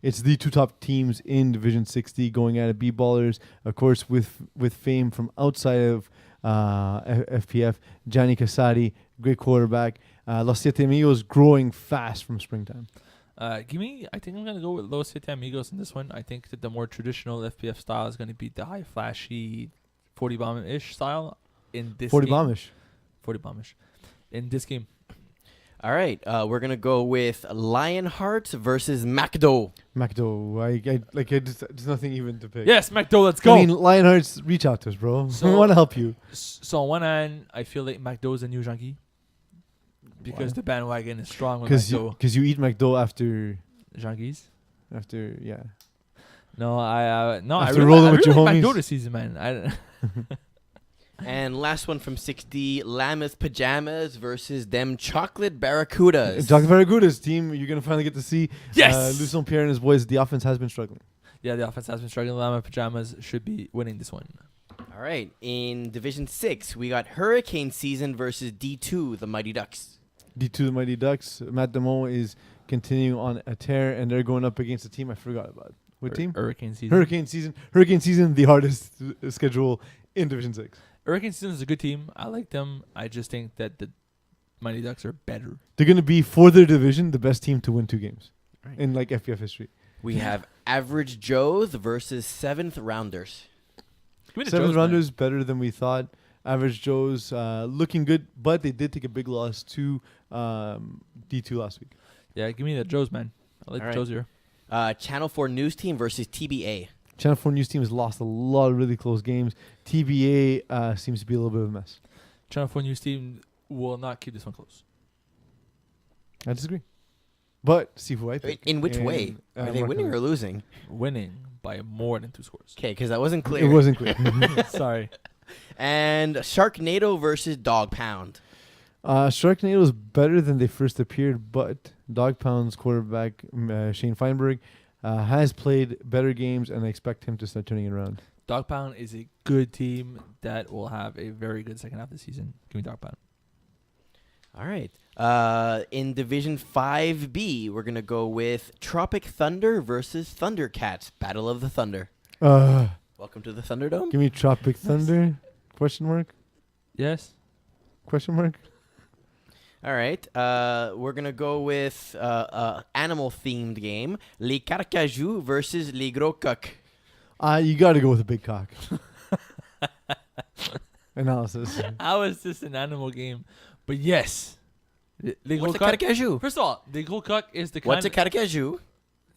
[SPEAKER 1] It's the 2 top teams in Division 60 going at it. B-Ballers, of course, with fame from outside of FPF. Gianni Casati, great quarterback. Los Siete Amigos growing fast from springtime.
[SPEAKER 2] I think I'm going to go with Los Siete Amigos in this one. I think that the more traditional FPF style is going to beat the high flashy 40 bomb-ish style in this
[SPEAKER 1] 40
[SPEAKER 2] game.
[SPEAKER 1] 40
[SPEAKER 2] bomb-ish. In this game.
[SPEAKER 3] All right, we're gonna go with Lionheart versus MacDo.
[SPEAKER 1] MacDo. There's nothing even to pick.
[SPEAKER 2] Yes, MacDo, let's go.
[SPEAKER 1] I mean, Lionhearts, reach out to us, bro.
[SPEAKER 2] So-
[SPEAKER 1] We want to help you.
[SPEAKER 2] So on one hand, I feel like MacDo is a new junkie. Because
[SPEAKER 1] Why?
[SPEAKER 2] the bandwagon is strong with
[SPEAKER 1] Because
[SPEAKER 2] MacDo.
[SPEAKER 1] you eat MacDo after,
[SPEAKER 2] Junkies?
[SPEAKER 1] yeah.
[SPEAKER 2] No, I
[SPEAKER 1] After
[SPEAKER 2] really,
[SPEAKER 1] rolling
[SPEAKER 2] I
[SPEAKER 1] with
[SPEAKER 2] really
[SPEAKER 1] your
[SPEAKER 2] like
[SPEAKER 1] homies.
[SPEAKER 2] MacDo this season, man.
[SPEAKER 3] And last one from 6D, Lammoth Pajamas versus them Chocolate Barracudas.
[SPEAKER 1] Chocolate Barracudas team, you're going to finally get to see
[SPEAKER 2] Yes!
[SPEAKER 1] Lucien Pierre and his boys. The offense has been struggling.
[SPEAKER 2] Yeah, the offense has been struggling. Llama Pajamas should be winning this one.
[SPEAKER 3] All right, in Division 6, we got Hurricane Season versus D2, the Mighty Ducks.
[SPEAKER 1] D2, the Mighty Ducks. Matt Damon is continuing on a tear, and they're going up against a team I forgot about. What team?
[SPEAKER 2] Hurricane season.
[SPEAKER 1] Hurricane Season, the hardest schedule in Division 6.
[SPEAKER 2] Hurricane season is a good team. I like them. I just think that the Mighty Ducks are better.
[SPEAKER 1] They're going to be, for their division, the best team to win 2 games
[SPEAKER 3] Right.
[SPEAKER 1] in FPF history.
[SPEAKER 3] We have Average Joes versus 7th Rounders.
[SPEAKER 2] Give me the
[SPEAKER 1] 7th
[SPEAKER 2] Joes, man.
[SPEAKER 1] rounders better than we thought. Average Joe's looking good, but they did take a big loss to D2 last week.
[SPEAKER 2] Yeah, give me the Joes, man. I like
[SPEAKER 3] All
[SPEAKER 2] the
[SPEAKER 3] right.
[SPEAKER 2] Joes here.
[SPEAKER 3] Channel 4 News Team versus TBA.
[SPEAKER 1] Channel 4 News team has lost a lot of really close games. TBA seems to be a little bit of a mess.
[SPEAKER 2] Channel 4 News team will not keep this one close.
[SPEAKER 1] I disagree. But see who I pick.
[SPEAKER 3] In which way?
[SPEAKER 1] uh,
[SPEAKER 3] Are they
[SPEAKER 1] Mark
[SPEAKER 3] winning
[SPEAKER 1] Miller.
[SPEAKER 3] or losing?
[SPEAKER 2] Winning by more than 2 scores.
[SPEAKER 3] Okay, because that wasn't clear.
[SPEAKER 1] It wasn't clear.
[SPEAKER 2] Sorry.
[SPEAKER 3] And Sharknado versus Dog Pound.
[SPEAKER 1] Sharknado is better than they first appeared, but Dog Pound's quarterback, Shane Feinberg, has played better games, and I expect him to start turning it around.
[SPEAKER 2] Dog Pound is a good team that will have a very good second half of the season. Give me Dog Pound.
[SPEAKER 3] All right. In Division 5B, we're going to go with Tropic Thunder versus Thundercats. Battle of the Thunder. Welcome to the Thunderdome.
[SPEAKER 1] Give me Tropic Thunder? Question mark?
[SPEAKER 2] Yes.
[SPEAKER 1] Question mark?
[SPEAKER 3] All right. We're going to go with animal-themed game. Les Carcajou versus Les Gros Coq.
[SPEAKER 1] You got to go with a big cock. Analysis.
[SPEAKER 2] How is this an animal game? But yes.
[SPEAKER 3] What's a Carcajou?
[SPEAKER 2] First of all, the Gros Coq is the kind
[SPEAKER 3] What's a Carcajou?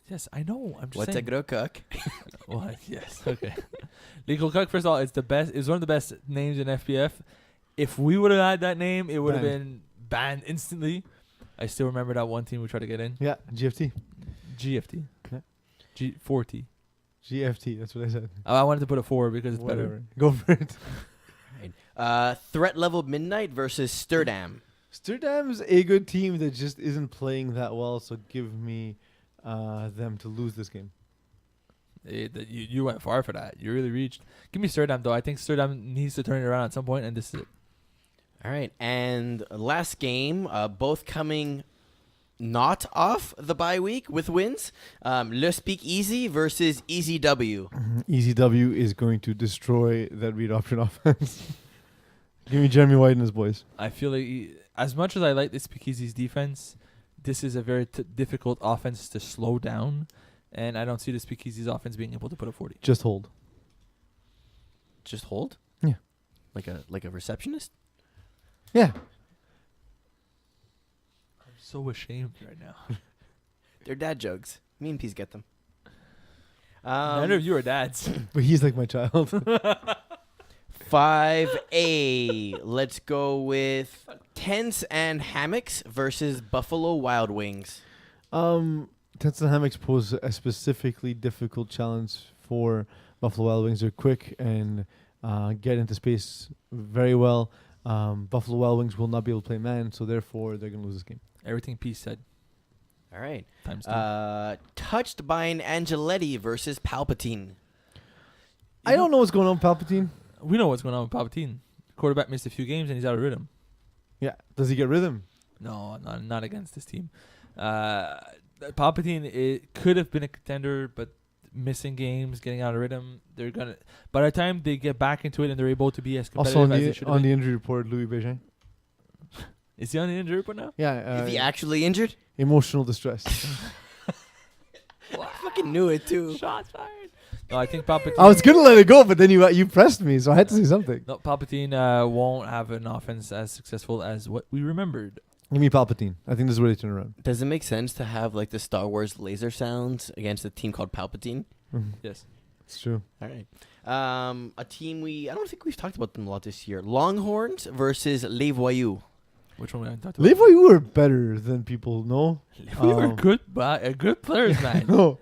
[SPEAKER 2] Yes, I know. I'm just
[SPEAKER 3] What's a
[SPEAKER 2] saying.
[SPEAKER 3] Gros Coq?
[SPEAKER 2] What? Yes. Okay. Le Gros Coq, first of all, it's the best. It's one of the best names in FPF. If we would have had that name, it would have been banned instantly. I still remember that one team we tried to get in.
[SPEAKER 1] Yeah, GFT.
[SPEAKER 2] GFT.
[SPEAKER 1] Yeah.
[SPEAKER 2] G4T.
[SPEAKER 1] GFT, that's what I said.
[SPEAKER 2] I wanted to put a 4 because it's
[SPEAKER 1] Whatever.
[SPEAKER 2] better.
[SPEAKER 1] Go for it.
[SPEAKER 3] Threat Level Midnight versus Sturdam.
[SPEAKER 1] Sturdam's a good team that just isn't playing that well, so give me them to lose this game.
[SPEAKER 2] You went far for that. You really reached. Give me Sturdam, though. I think Sturdam needs to turn it around at some point, and this is it.
[SPEAKER 3] All right. And last game, both coming not off the bye week with wins. Le Speak Easy versus Easy W.
[SPEAKER 1] Easy W is going to destroy that read option offense. Give me Jeremy White and his boys.
[SPEAKER 2] I feel like, as much as I like this Speakeasy's defense, this is a very difficult offense to slow down, and I don't see the Speakeasy's offense being able to put a 40.
[SPEAKER 1] Just hold.
[SPEAKER 3] Just hold?
[SPEAKER 1] Yeah.
[SPEAKER 3] Like a receptionist?
[SPEAKER 1] Yeah.
[SPEAKER 2] I'm so ashamed right now.
[SPEAKER 3] They're dad jokes. Me and Peeze get them.
[SPEAKER 2] None of you are dads.
[SPEAKER 1] But he's like my child.
[SPEAKER 3] 5A. Let's go with Tents and Hammocks versus Buffalo Wild Wings.
[SPEAKER 1] Tents and Hammocks pose a specifically difficult challenge for Buffalo Wild Wings. They're quick and get into space very well. Buffalo Wild Wings will not be able to play man, so therefore they're going to lose this game.
[SPEAKER 2] Everything Peace said.
[SPEAKER 3] All right.
[SPEAKER 2] Times 2.
[SPEAKER 3] Touched by an Angeletti versus Palpatine.
[SPEAKER 1] I don't know what's going on with Palpatine.
[SPEAKER 2] We know what's going on with Palpatine. Quarterback missed a few games and he's out of rhythm.
[SPEAKER 1] Yeah. Does he get rhythm?
[SPEAKER 2] No, not against this team. Palpatine, it could have been a contender, but missing games, getting out of rhythm, they're gonna. By the time they get back into it and they're able to be as competitive
[SPEAKER 1] Also
[SPEAKER 2] as they should have
[SPEAKER 1] on
[SPEAKER 2] been.
[SPEAKER 1] the injury report, Louis Beijing.
[SPEAKER 2] Is he on the injury report now?
[SPEAKER 1] Yeah.
[SPEAKER 3] Is he actually injured?
[SPEAKER 1] Emotional distress.
[SPEAKER 3] I fucking knew it too.
[SPEAKER 2] Shots fired. No, I think Palpatine.
[SPEAKER 1] I was gonna let it go, but then you pressed me, so I had to say something.
[SPEAKER 2] No, Palpatine won't have an offense as successful as what we remembered.
[SPEAKER 1] Give me Palpatine. I think this is where they turn around.
[SPEAKER 3] Does it make sense to have like the Star Wars laser sounds against a team called Palpatine?
[SPEAKER 2] Yes.
[SPEAKER 1] It's true.
[SPEAKER 3] All right. A team I don't think we've talked about them a lot this year. Longhorns versus Les Voyous.
[SPEAKER 2] Which one we haven't talked
[SPEAKER 1] Les
[SPEAKER 2] about?
[SPEAKER 1] Voyous are better than people know.
[SPEAKER 2] We were good players, man.
[SPEAKER 1] No.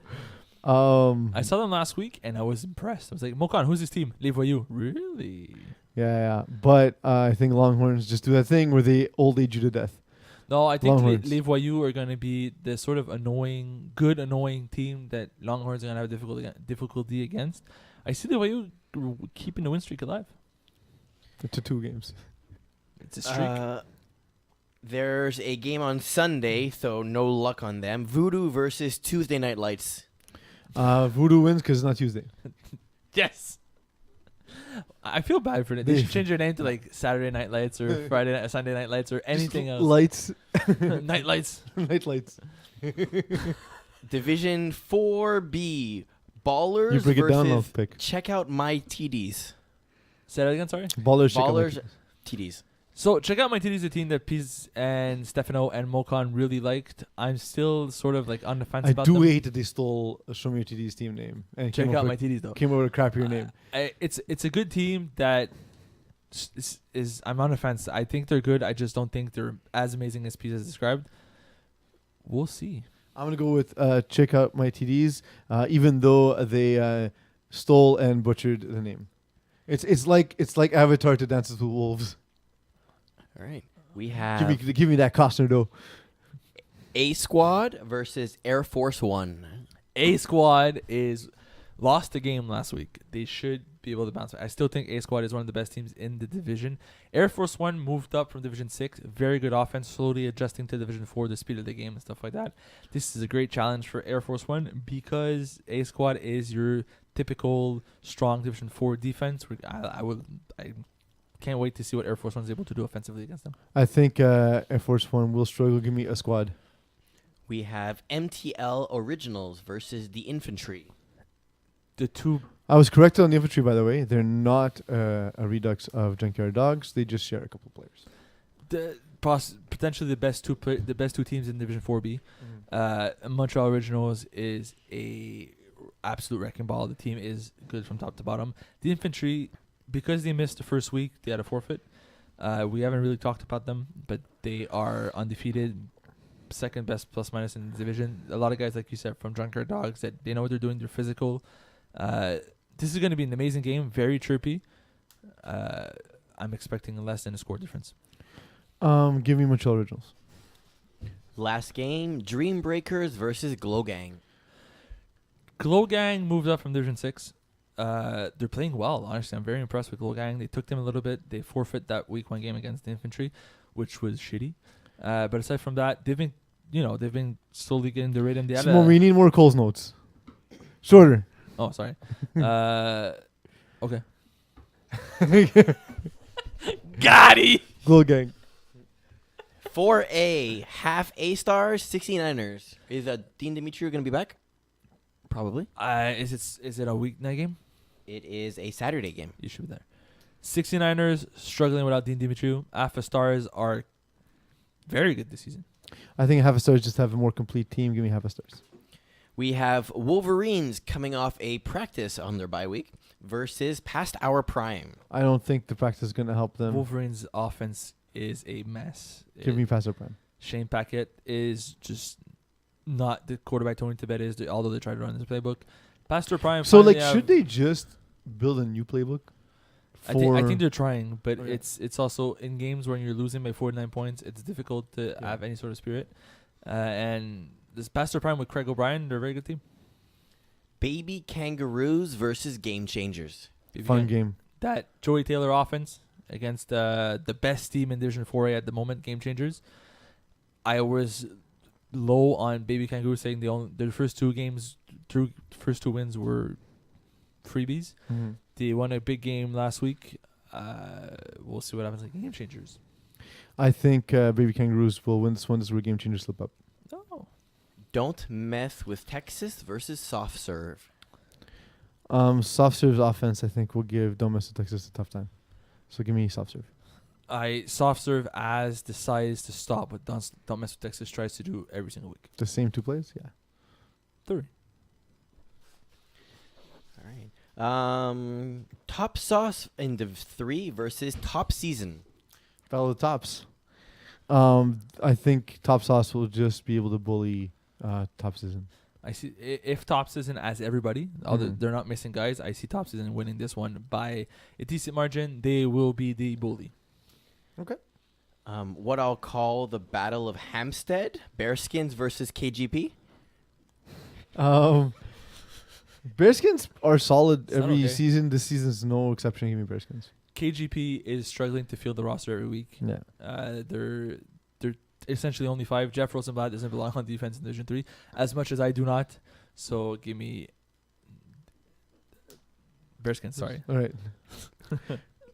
[SPEAKER 2] I saw them last week and I was impressed. I was like, Mokan, who's his team? Les Voyous. Really?
[SPEAKER 1] Yeah. But I think Longhorns just do that thing where they old age you to death.
[SPEAKER 2] No, I think
[SPEAKER 1] Longhorns.
[SPEAKER 2] Les Voyous are going to be the sort of annoying team that Longhorns are going to have difficulty against. I see Les Voyous keeping the win streak alive.
[SPEAKER 1] To 2 games.
[SPEAKER 2] It's a streak.
[SPEAKER 3] There's a game on Sunday, so no luck on them. Voodoo versus Tuesday Night Lights.
[SPEAKER 1] Voodoo wins because it's not Tuesday.
[SPEAKER 2] Yes. I feel bad for it. They should change their name to like Saturday Night Lights or Sunday Night Lights or anything else.
[SPEAKER 1] Lights.
[SPEAKER 2] Night Lights.
[SPEAKER 1] Night lights.
[SPEAKER 3] Division 4B. Ballers
[SPEAKER 1] You break it down, I'll
[SPEAKER 3] versus
[SPEAKER 1] pick.
[SPEAKER 3] Check Out My TDs.
[SPEAKER 2] Say that again, sorry.
[SPEAKER 1] Ballers.
[SPEAKER 3] Ballers TDs.
[SPEAKER 2] So check out my TDs, a team that Peeze and Stefano and Mokan really liked. I'm still sort of like on the fence
[SPEAKER 1] I
[SPEAKER 2] about
[SPEAKER 1] do
[SPEAKER 2] them.
[SPEAKER 1] hate that they stole Show Me Your TD's team name. And
[SPEAKER 2] Check out my TDs though.
[SPEAKER 1] Came up with a crappier name.
[SPEAKER 2] It's a good team that is I'm on the fence. I think they're good. I just don't think they're as amazing as Peeze has described. We'll see.
[SPEAKER 1] I'm gonna go with check out my TDs, even though they stole and butchered the name. It's like Avatar to Dances with Wolves.
[SPEAKER 3] All right. We have
[SPEAKER 1] Give me that Costner though.
[SPEAKER 3] A Squad versus Air Force One.
[SPEAKER 2] A Squad is lost the game last week. They should be able to bounce back. I still think A Squad is one of the best teams in the division. Air Force One moved up from Division 6. Very good offense, slowly adjusting to Division 4, the speed of the game and stuff like that. This is a great challenge for Air Force One because A Squad is your typical strong Division 4 defense. I can't wait to see what Air Force One is able to do offensively against them.
[SPEAKER 1] I think Air Force One will struggle. Give me a squad.
[SPEAKER 3] We have MTL Originals versus the Infantry.
[SPEAKER 2] The two
[SPEAKER 1] I was corrected on the infantry, by the way. They're not a redux of Junkyard Dogs. They just share a couple players.
[SPEAKER 2] Potentially the best two teams in Division 4B. Montreal Originals is a absolute wrecking ball. The team is good from top to bottom. The Infantry, because they missed the first week, they had a forfeit. We haven't really talked about them, but they are undefeated, second best plus minus in the division. A lot of guys, like you said, from Junkyard Dogs, that they know what they're doing. They're physical. This is going to be an amazing game, very chirpy. I'm expecting less than a score difference.
[SPEAKER 1] Give me Montreal Originals.
[SPEAKER 3] Last game, Dream Breakers versus Glow Gang.
[SPEAKER 2] Glow Gang moved up from Division 6. They're playing well, honestly. I'm very impressed with Glow Gang. They took them a little bit. They forfeit that week 1 game against the Infantry, which was shitty. But aside from that, they've been slowly getting the rhythm.
[SPEAKER 1] We need more Cole's notes. Shorter.
[SPEAKER 2] Oh, sorry. Okay. Gotti!
[SPEAKER 1] Glow Gang.
[SPEAKER 3] 4A, half A stars, 69ers. Is Dean Demetriou going to be back? Probably.
[SPEAKER 2] Is it a weeknight game?
[SPEAKER 3] It is a Saturday game.
[SPEAKER 2] You should be there. 69ers struggling without Dean Demetriou. Alpha Stars are very good this season.
[SPEAKER 1] I think half a stars just have a more complete team. Give me half a stars.
[SPEAKER 3] We have Wolverines coming off a practice on their bye week versus Past Our Prime.
[SPEAKER 1] I don't think the practice is going to help them.
[SPEAKER 2] Wolverines' offense is a mess.
[SPEAKER 1] Give me Pastor Prime.
[SPEAKER 2] Shane Paquette is just not the quarterback Tony Tibet is, although they tried to run this playbook. Pastor Prime.
[SPEAKER 1] So, should they just build a new playbook?
[SPEAKER 2] I think they're trying, but it's also in games when you're losing by 49 points, it's difficult to have any sort of spirit. And this Pastor Prime with Craig O'Brien, they're a very good team.
[SPEAKER 3] Baby Kangaroos versus Game Changers.
[SPEAKER 1] Fun game.
[SPEAKER 2] That Joey Taylor offense against the best team in Division 4A at the moment, Game Changers. I was low on Baby Kangaroos, saying their first 2 wins were freebies.
[SPEAKER 1] Mm-hmm.
[SPEAKER 2] They won a big game last week. We'll see what happens in Game Changers.
[SPEAKER 1] I think Baby Kangaroos will win this one. This is where game changer slip up.
[SPEAKER 2] Oh.
[SPEAKER 3] Don't mess with Texas versus soft serve.
[SPEAKER 1] Soft serve's offense, I think, will give Don't Mess with Texas a tough time. So give me soft serve.
[SPEAKER 2] I soft serve as decides to stop what Don't Mess with Texas tries to do every single week.
[SPEAKER 1] The same 2 plays? Yeah.
[SPEAKER 2] 3.
[SPEAKER 3] All right. Top sauce in Div 3 versus top season.
[SPEAKER 1] Battle of the Tops. I think Top Sauce will just be able to bully Top Season.
[SPEAKER 2] I see if Top Season as everybody, they're not missing guys. I see Top Season winning this one by a decent margin. They will be the bully.
[SPEAKER 1] Okay.
[SPEAKER 3] What I'll call the Battle of Hampstead, Bearskins versus KGP.
[SPEAKER 1] Bearskins are solid
[SPEAKER 2] It's not
[SPEAKER 1] every
[SPEAKER 2] okay.
[SPEAKER 1] season. This season's no exception. Give me Bearskins.
[SPEAKER 2] KGP is struggling to field the roster every week.
[SPEAKER 1] Yeah.
[SPEAKER 2] They're essentially only 5. Jeff Rosenblatt doesn't belong on defense in Division 3 as much as I do not. So give me Bearskins. Sorry.
[SPEAKER 1] All right.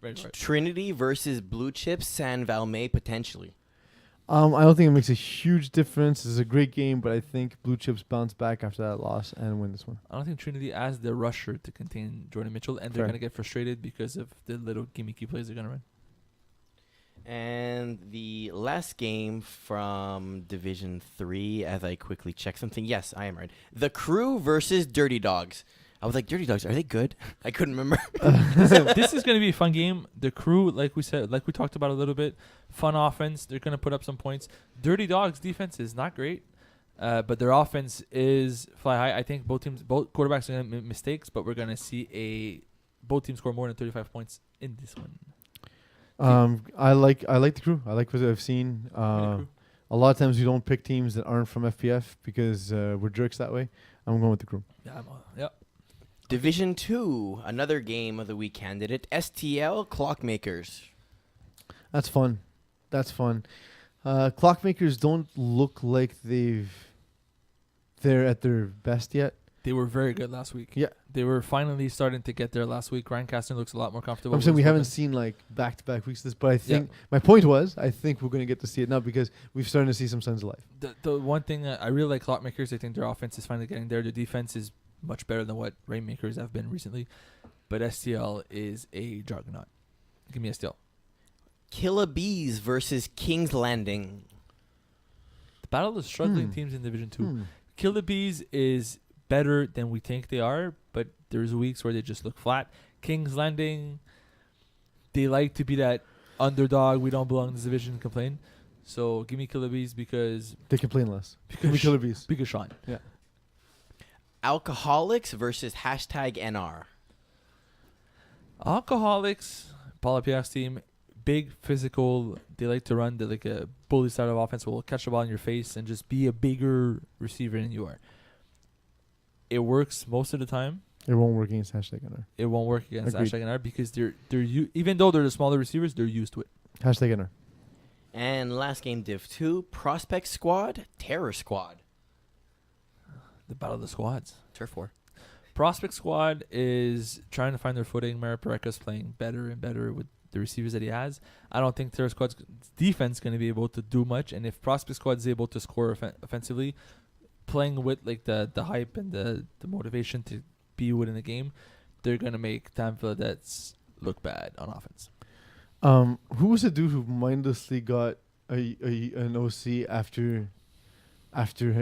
[SPEAKER 2] Right.
[SPEAKER 3] Trinity versus Blue Chips, San Valme potentially.
[SPEAKER 1] I don't think it makes a huge difference. It's a great game, but I think Blue Chips bounce back after that loss and win this one.
[SPEAKER 2] I don't think Trinity has the rusher to contain Jordan Mitchell, and they're
[SPEAKER 1] Fair.
[SPEAKER 2] going to get frustrated because of the little gimmicky plays they're going to run.
[SPEAKER 3] And the last game from Division 3, as I quickly check something. Yes, I am right. The Crew versus Dirty Dogs. I was like, Dirty Dogs, are they good? I couldn't remember.
[SPEAKER 2] This is going to be a fun game. The Crew, like we talked about a little bit, fun offense. They're going to put up some points. Dirty Dogs' defense is not great, but their offense is fly high. I think both quarterbacks are going to make mistakes, but we're going to see both teams score more than 35 points in this one.
[SPEAKER 1] I like the Crew. I like what I've seen.
[SPEAKER 2] Crew.
[SPEAKER 1] A lot of times we don't pick teams that aren't from FPF because we're jerks that way. I'm going with the Crew.
[SPEAKER 2] Yeah.
[SPEAKER 3] Division 2, another game of the week candidate. STL Clockmakers.
[SPEAKER 1] That's fun. Clockmakers don't look like they're at their best yet.
[SPEAKER 2] They were very good last week.
[SPEAKER 1] Yeah.
[SPEAKER 2] They were finally starting to get there last week. Ryan Caston looks a lot more comfortable.
[SPEAKER 1] I'm saying
[SPEAKER 2] with
[SPEAKER 1] we
[SPEAKER 2] his
[SPEAKER 1] haven't
[SPEAKER 2] weapons.
[SPEAKER 1] seen like back-to-back weeks of this, but I think my point was I think we're going to get to see it now because we've started to see some signs of life.
[SPEAKER 2] The one thing I really like Clockmakers, I think their offense is finally getting there. Their defense is much better than what Rainmakers have been recently. But STL is a juggernaut. Give me STL.
[SPEAKER 3] Killa Bees versus King's Landing.
[SPEAKER 2] The battle of the struggling teams in Division 2. Kill the Bees is better than we think they are, but there's weeks where they just look flat. King's Landing, they like to be that underdog. We don't belong in this division and complain. So give me Kill the Bees because
[SPEAKER 1] They complain less. Give me Killer Bees.
[SPEAKER 2] because Sean.
[SPEAKER 1] Yeah.
[SPEAKER 3] Alcoholics versus #NR.
[SPEAKER 2] Alcoholics, Paula Piaf's team, big physical. They like to run. They're like a bully style of offense. Will catch the ball in your face and just be a bigger receiver than you are. It works most of the time.
[SPEAKER 1] It won't work against #NR.
[SPEAKER 2] It won't work against
[SPEAKER 1] Agreed.
[SPEAKER 2] #NR because even though they're the smaller receivers, they're used to it.
[SPEAKER 1] #NR.
[SPEAKER 3] And last game, Div 2, Prospect Squad, Terror Squad.
[SPEAKER 2] The battle of the squads.
[SPEAKER 3] Turf War.
[SPEAKER 2] Prospect Squad is trying to find their footing. Mara Pareka's playing better and better with the receivers that he has. I don't think Terror Squad's defense is going to be able to do much. And if Prospect Squad is able to score offensively, playing with like the hype and the motivation to be within the game, they're going to make Tampa that's look bad on offense.
[SPEAKER 1] Who was the dude who mindlessly got an OC after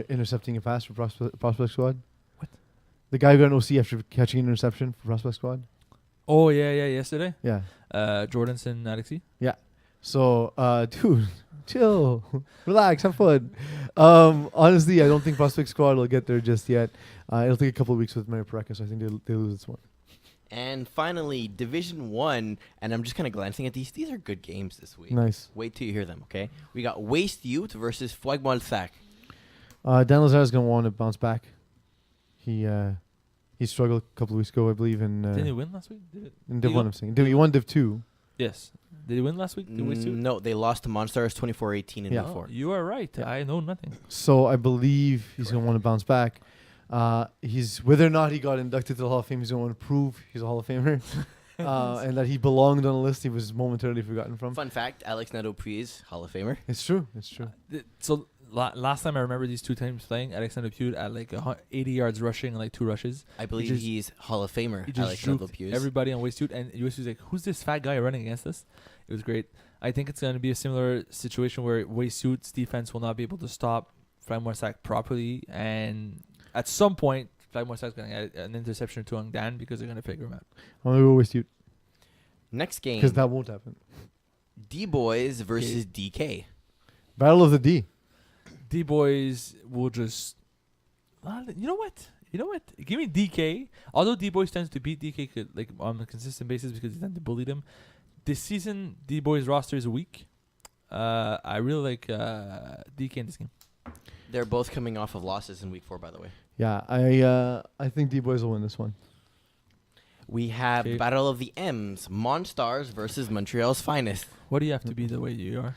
[SPEAKER 1] intercepting a pass for Prospect Squad?
[SPEAKER 2] What?
[SPEAKER 1] The guy who got an OC after catching an interception for Prospect Squad?
[SPEAKER 2] Oh, yeah, yesterday.
[SPEAKER 1] Yeah.
[SPEAKER 2] Jordanson Alexi.
[SPEAKER 1] So, dude, chill. Relax, have fun. Honestly, I don't think Prospect Squad will get there just yet. It'll take a couple of weeks with Mary Pareka, so I think they'll lose this one.
[SPEAKER 3] And finally, Division 1, and I'm just kind of glancing at these. These are good games this week.
[SPEAKER 1] Nice.
[SPEAKER 3] Wait till you hear them, okay? We got Waste Youth versus Fuegmalsac.
[SPEAKER 1] Dan Lazare is going to want to bounce back. He struggled a couple of weeks ago, I believe,
[SPEAKER 2] Didn't he win last week?
[SPEAKER 1] in Div 1, I'm saying. He won Div 2.
[SPEAKER 2] Yes. Did he win last week? Did he win too?
[SPEAKER 3] No, they lost to Monstars 24-18 in
[SPEAKER 1] Yeah.
[SPEAKER 3] Div 4.
[SPEAKER 2] You are right.
[SPEAKER 1] Yeah.
[SPEAKER 2] I know nothing.
[SPEAKER 1] So I believe he's going to want to bounce back. He's whether or not he got inducted to the Hall of Fame, he's going to want to prove he's a Hall of Famer. and that he belonged on a list he was momentarily forgotten from.
[SPEAKER 3] Fun fact: Alex Neto-Peeze, Hall of Famer.
[SPEAKER 1] It's true. It's true.
[SPEAKER 2] So last time I remember these two times playing, Alexander Pugh at like 80 yards rushing and like 2 rushes.
[SPEAKER 3] I believe
[SPEAKER 2] just-
[SPEAKER 3] he's Hall of Famer.
[SPEAKER 2] He just
[SPEAKER 3] Alex
[SPEAKER 2] juked
[SPEAKER 3] Neto-Peeze.
[SPEAKER 2] everybody on waist and USC was like, "Who's this fat guy running against us?" It was great. I think it's going to be a similar situation where Waitsuit's defense will not be able to stop Flagmore-Sack properly, and at some point, Flagmore-Sack's going to get an interception to Ung Dan because they're going to figure him out.
[SPEAKER 1] I'm gonna go with you
[SPEAKER 3] Next game:
[SPEAKER 1] because that won't happen.
[SPEAKER 3] D-Boys versus DK.
[SPEAKER 1] Battle of the D.
[SPEAKER 2] D-Boys will just... You know what? Give me DK. Although D-Boys tends to beat DK like on a consistent basis because they tend to bully them. This season, D-Boys roster is weak. I really like DK in this game.
[SPEAKER 3] They're both coming off of losses in week 4, by the way.
[SPEAKER 1] Yeah, I think D-Boys will win this one.
[SPEAKER 3] We have
[SPEAKER 2] Okay.
[SPEAKER 3] Battle of the M's, Monstars versus Montreal's Finest.
[SPEAKER 2] What do you have to be the way you are?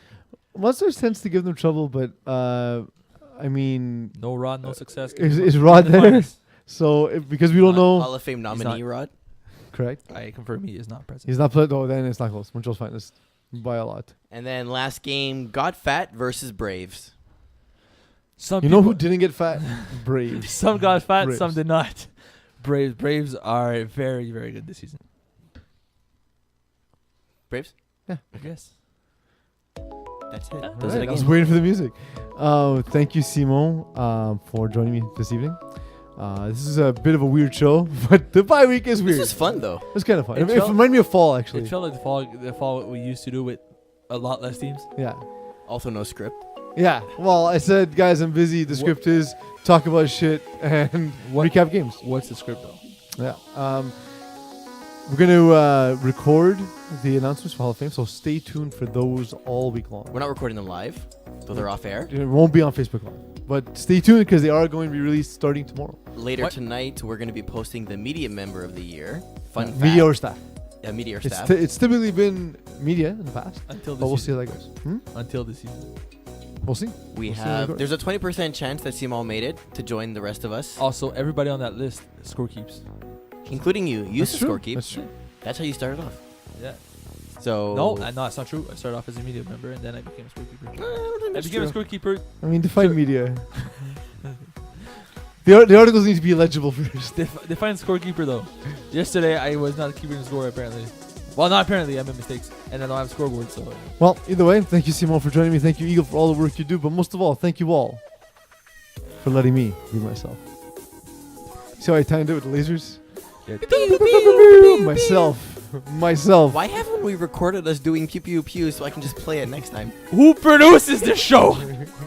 [SPEAKER 1] Monsters tends to give them trouble, but I mean,
[SPEAKER 2] No Rod, no success.
[SPEAKER 1] is Rod there? So because we don't know,
[SPEAKER 3] Hall of Fame nominee, Rod.
[SPEAKER 1] correct?
[SPEAKER 2] I confirm he is not present.
[SPEAKER 1] He's not played. Oh, then it's not close. Montreal's finest by a lot.
[SPEAKER 3] And then last game, Got Fat versus Braves.
[SPEAKER 2] Some
[SPEAKER 1] You know who
[SPEAKER 2] people-
[SPEAKER 1] didn't get fat? Braves.
[SPEAKER 2] Some got fat,
[SPEAKER 1] Braves.
[SPEAKER 2] some did not. Braves are very, very good this season.
[SPEAKER 3] Braves?
[SPEAKER 2] I guess.
[SPEAKER 3] That's it.
[SPEAKER 2] Yeah.
[SPEAKER 3] Those are
[SPEAKER 1] Alright,
[SPEAKER 3] the
[SPEAKER 1] I was
[SPEAKER 3] games.
[SPEAKER 1] waiting for the music. Thank you, Simon, for joining me this evening. This is a bit of a weird show, but the bye week is weird.
[SPEAKER 3] This is fun, though.
[SPEAKER 1] It's kind of fun.
[SPEAKER 2] It
[SPEAKER 1] It
[SPEAKER 2] felt-
[SPEAKER 1] reminded me of fall, actually.
[SPEAKER 2] It felt like the fall what we used to do with a lot less teams.
[SPEAKER 1] Yeah.
[SPEAKER 3] Also, no script.
[SPEAKER 1] Yeah. Well, I said, guys, I'm busy. The script is talk about shit and recap games.
[SPEAKER 2] What's the script though?
[SPEAKER 1] Yeah. We're going to record the announcements for Hall of Fame, so stay tuned for those all week long.
[SPEAKER 3] We're not recording them live, so they're off air.
[SPEAKER 1] It won't be on Facebook Live, but stay tuned because they are going to be released starting tomorrow.
[SPEAKER 3] Later
[SPEAKER 2] What?
[SPEAKER 3] tonight, we're going to be posting the Media Member of the Year. Fun fact.
[SPEAKER 1] Media or staff.
[SPEAKER 3] Media or
[SPEAKER 1] It's,
[SPEAKER 3] staff.
[SPEAKER 1] it's typically been media in the past,
[SPEAKER 2] Until
[SPEAKER 1] but
[SPEAKER 2] the
[SPEAKER 1] we'll see
[SPEAKER 2] season.
[SPEAKER 1] how that goes.
[SPEAKER 2] Until the season.
[SPEAKER 1] We'll see.
[SPEAKER 3] We
[SPEAKER 1] we'll see how it
[SPEAKER 3] have.
[SPEAKER 1] goes.
[SPEAKER 3] There's a 20% chance that Simon made it to join the rest of us,
[SPEAKER 2] Also, everybody on that list score keeps.
[SPEAKER 3] including you. You used to
[SPEAKER 1] true.
[SPEAKER 3] score keep.
[SPEAKER 1] That's true.
[SPEAKER 3] That's how you started off.
[SPEAKER 2] Yeah.
[SPEAKER 3] So
[SPEAKER 2] No, it's not true. I started off as a media member and then I became a scorekeeper. I
[SPEAKER 3] That's
[SPEAKER 2] became a
[SPEAKER 3] true.
[SPEAKER 2] scorekeeper.
[SPEAKER 1] I mean, define media. The articles need to be legible first.
[SPEAKER 2] Define scorekeeper though. Yesterday I was not keeping the score apparently. Well, not apparently. I made mistakes and I don't have scoreboard. So
[SPEAKER 1] Well, either way, thank you, Simon, for joining me. Thank you, Eagle, for all the work you do. But most of all, thank you all for letting me be myself. See how I timed it with the lasers? Myself.
[SPEAKER 3] Why haven't we recorded us doing pew pew pew so I can just play it next time?
[SPEAKER 2] who produces this show?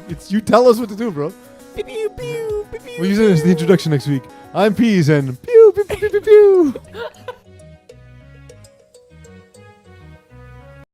[SPEAKER 1] It's you tell us what to do, bro.
[SPEAKER 3] Pew pew pew pew pew.
[SPEAKER 1] We'll use it as the introduction next week. I'm Peeze and pew pew pew pew pew.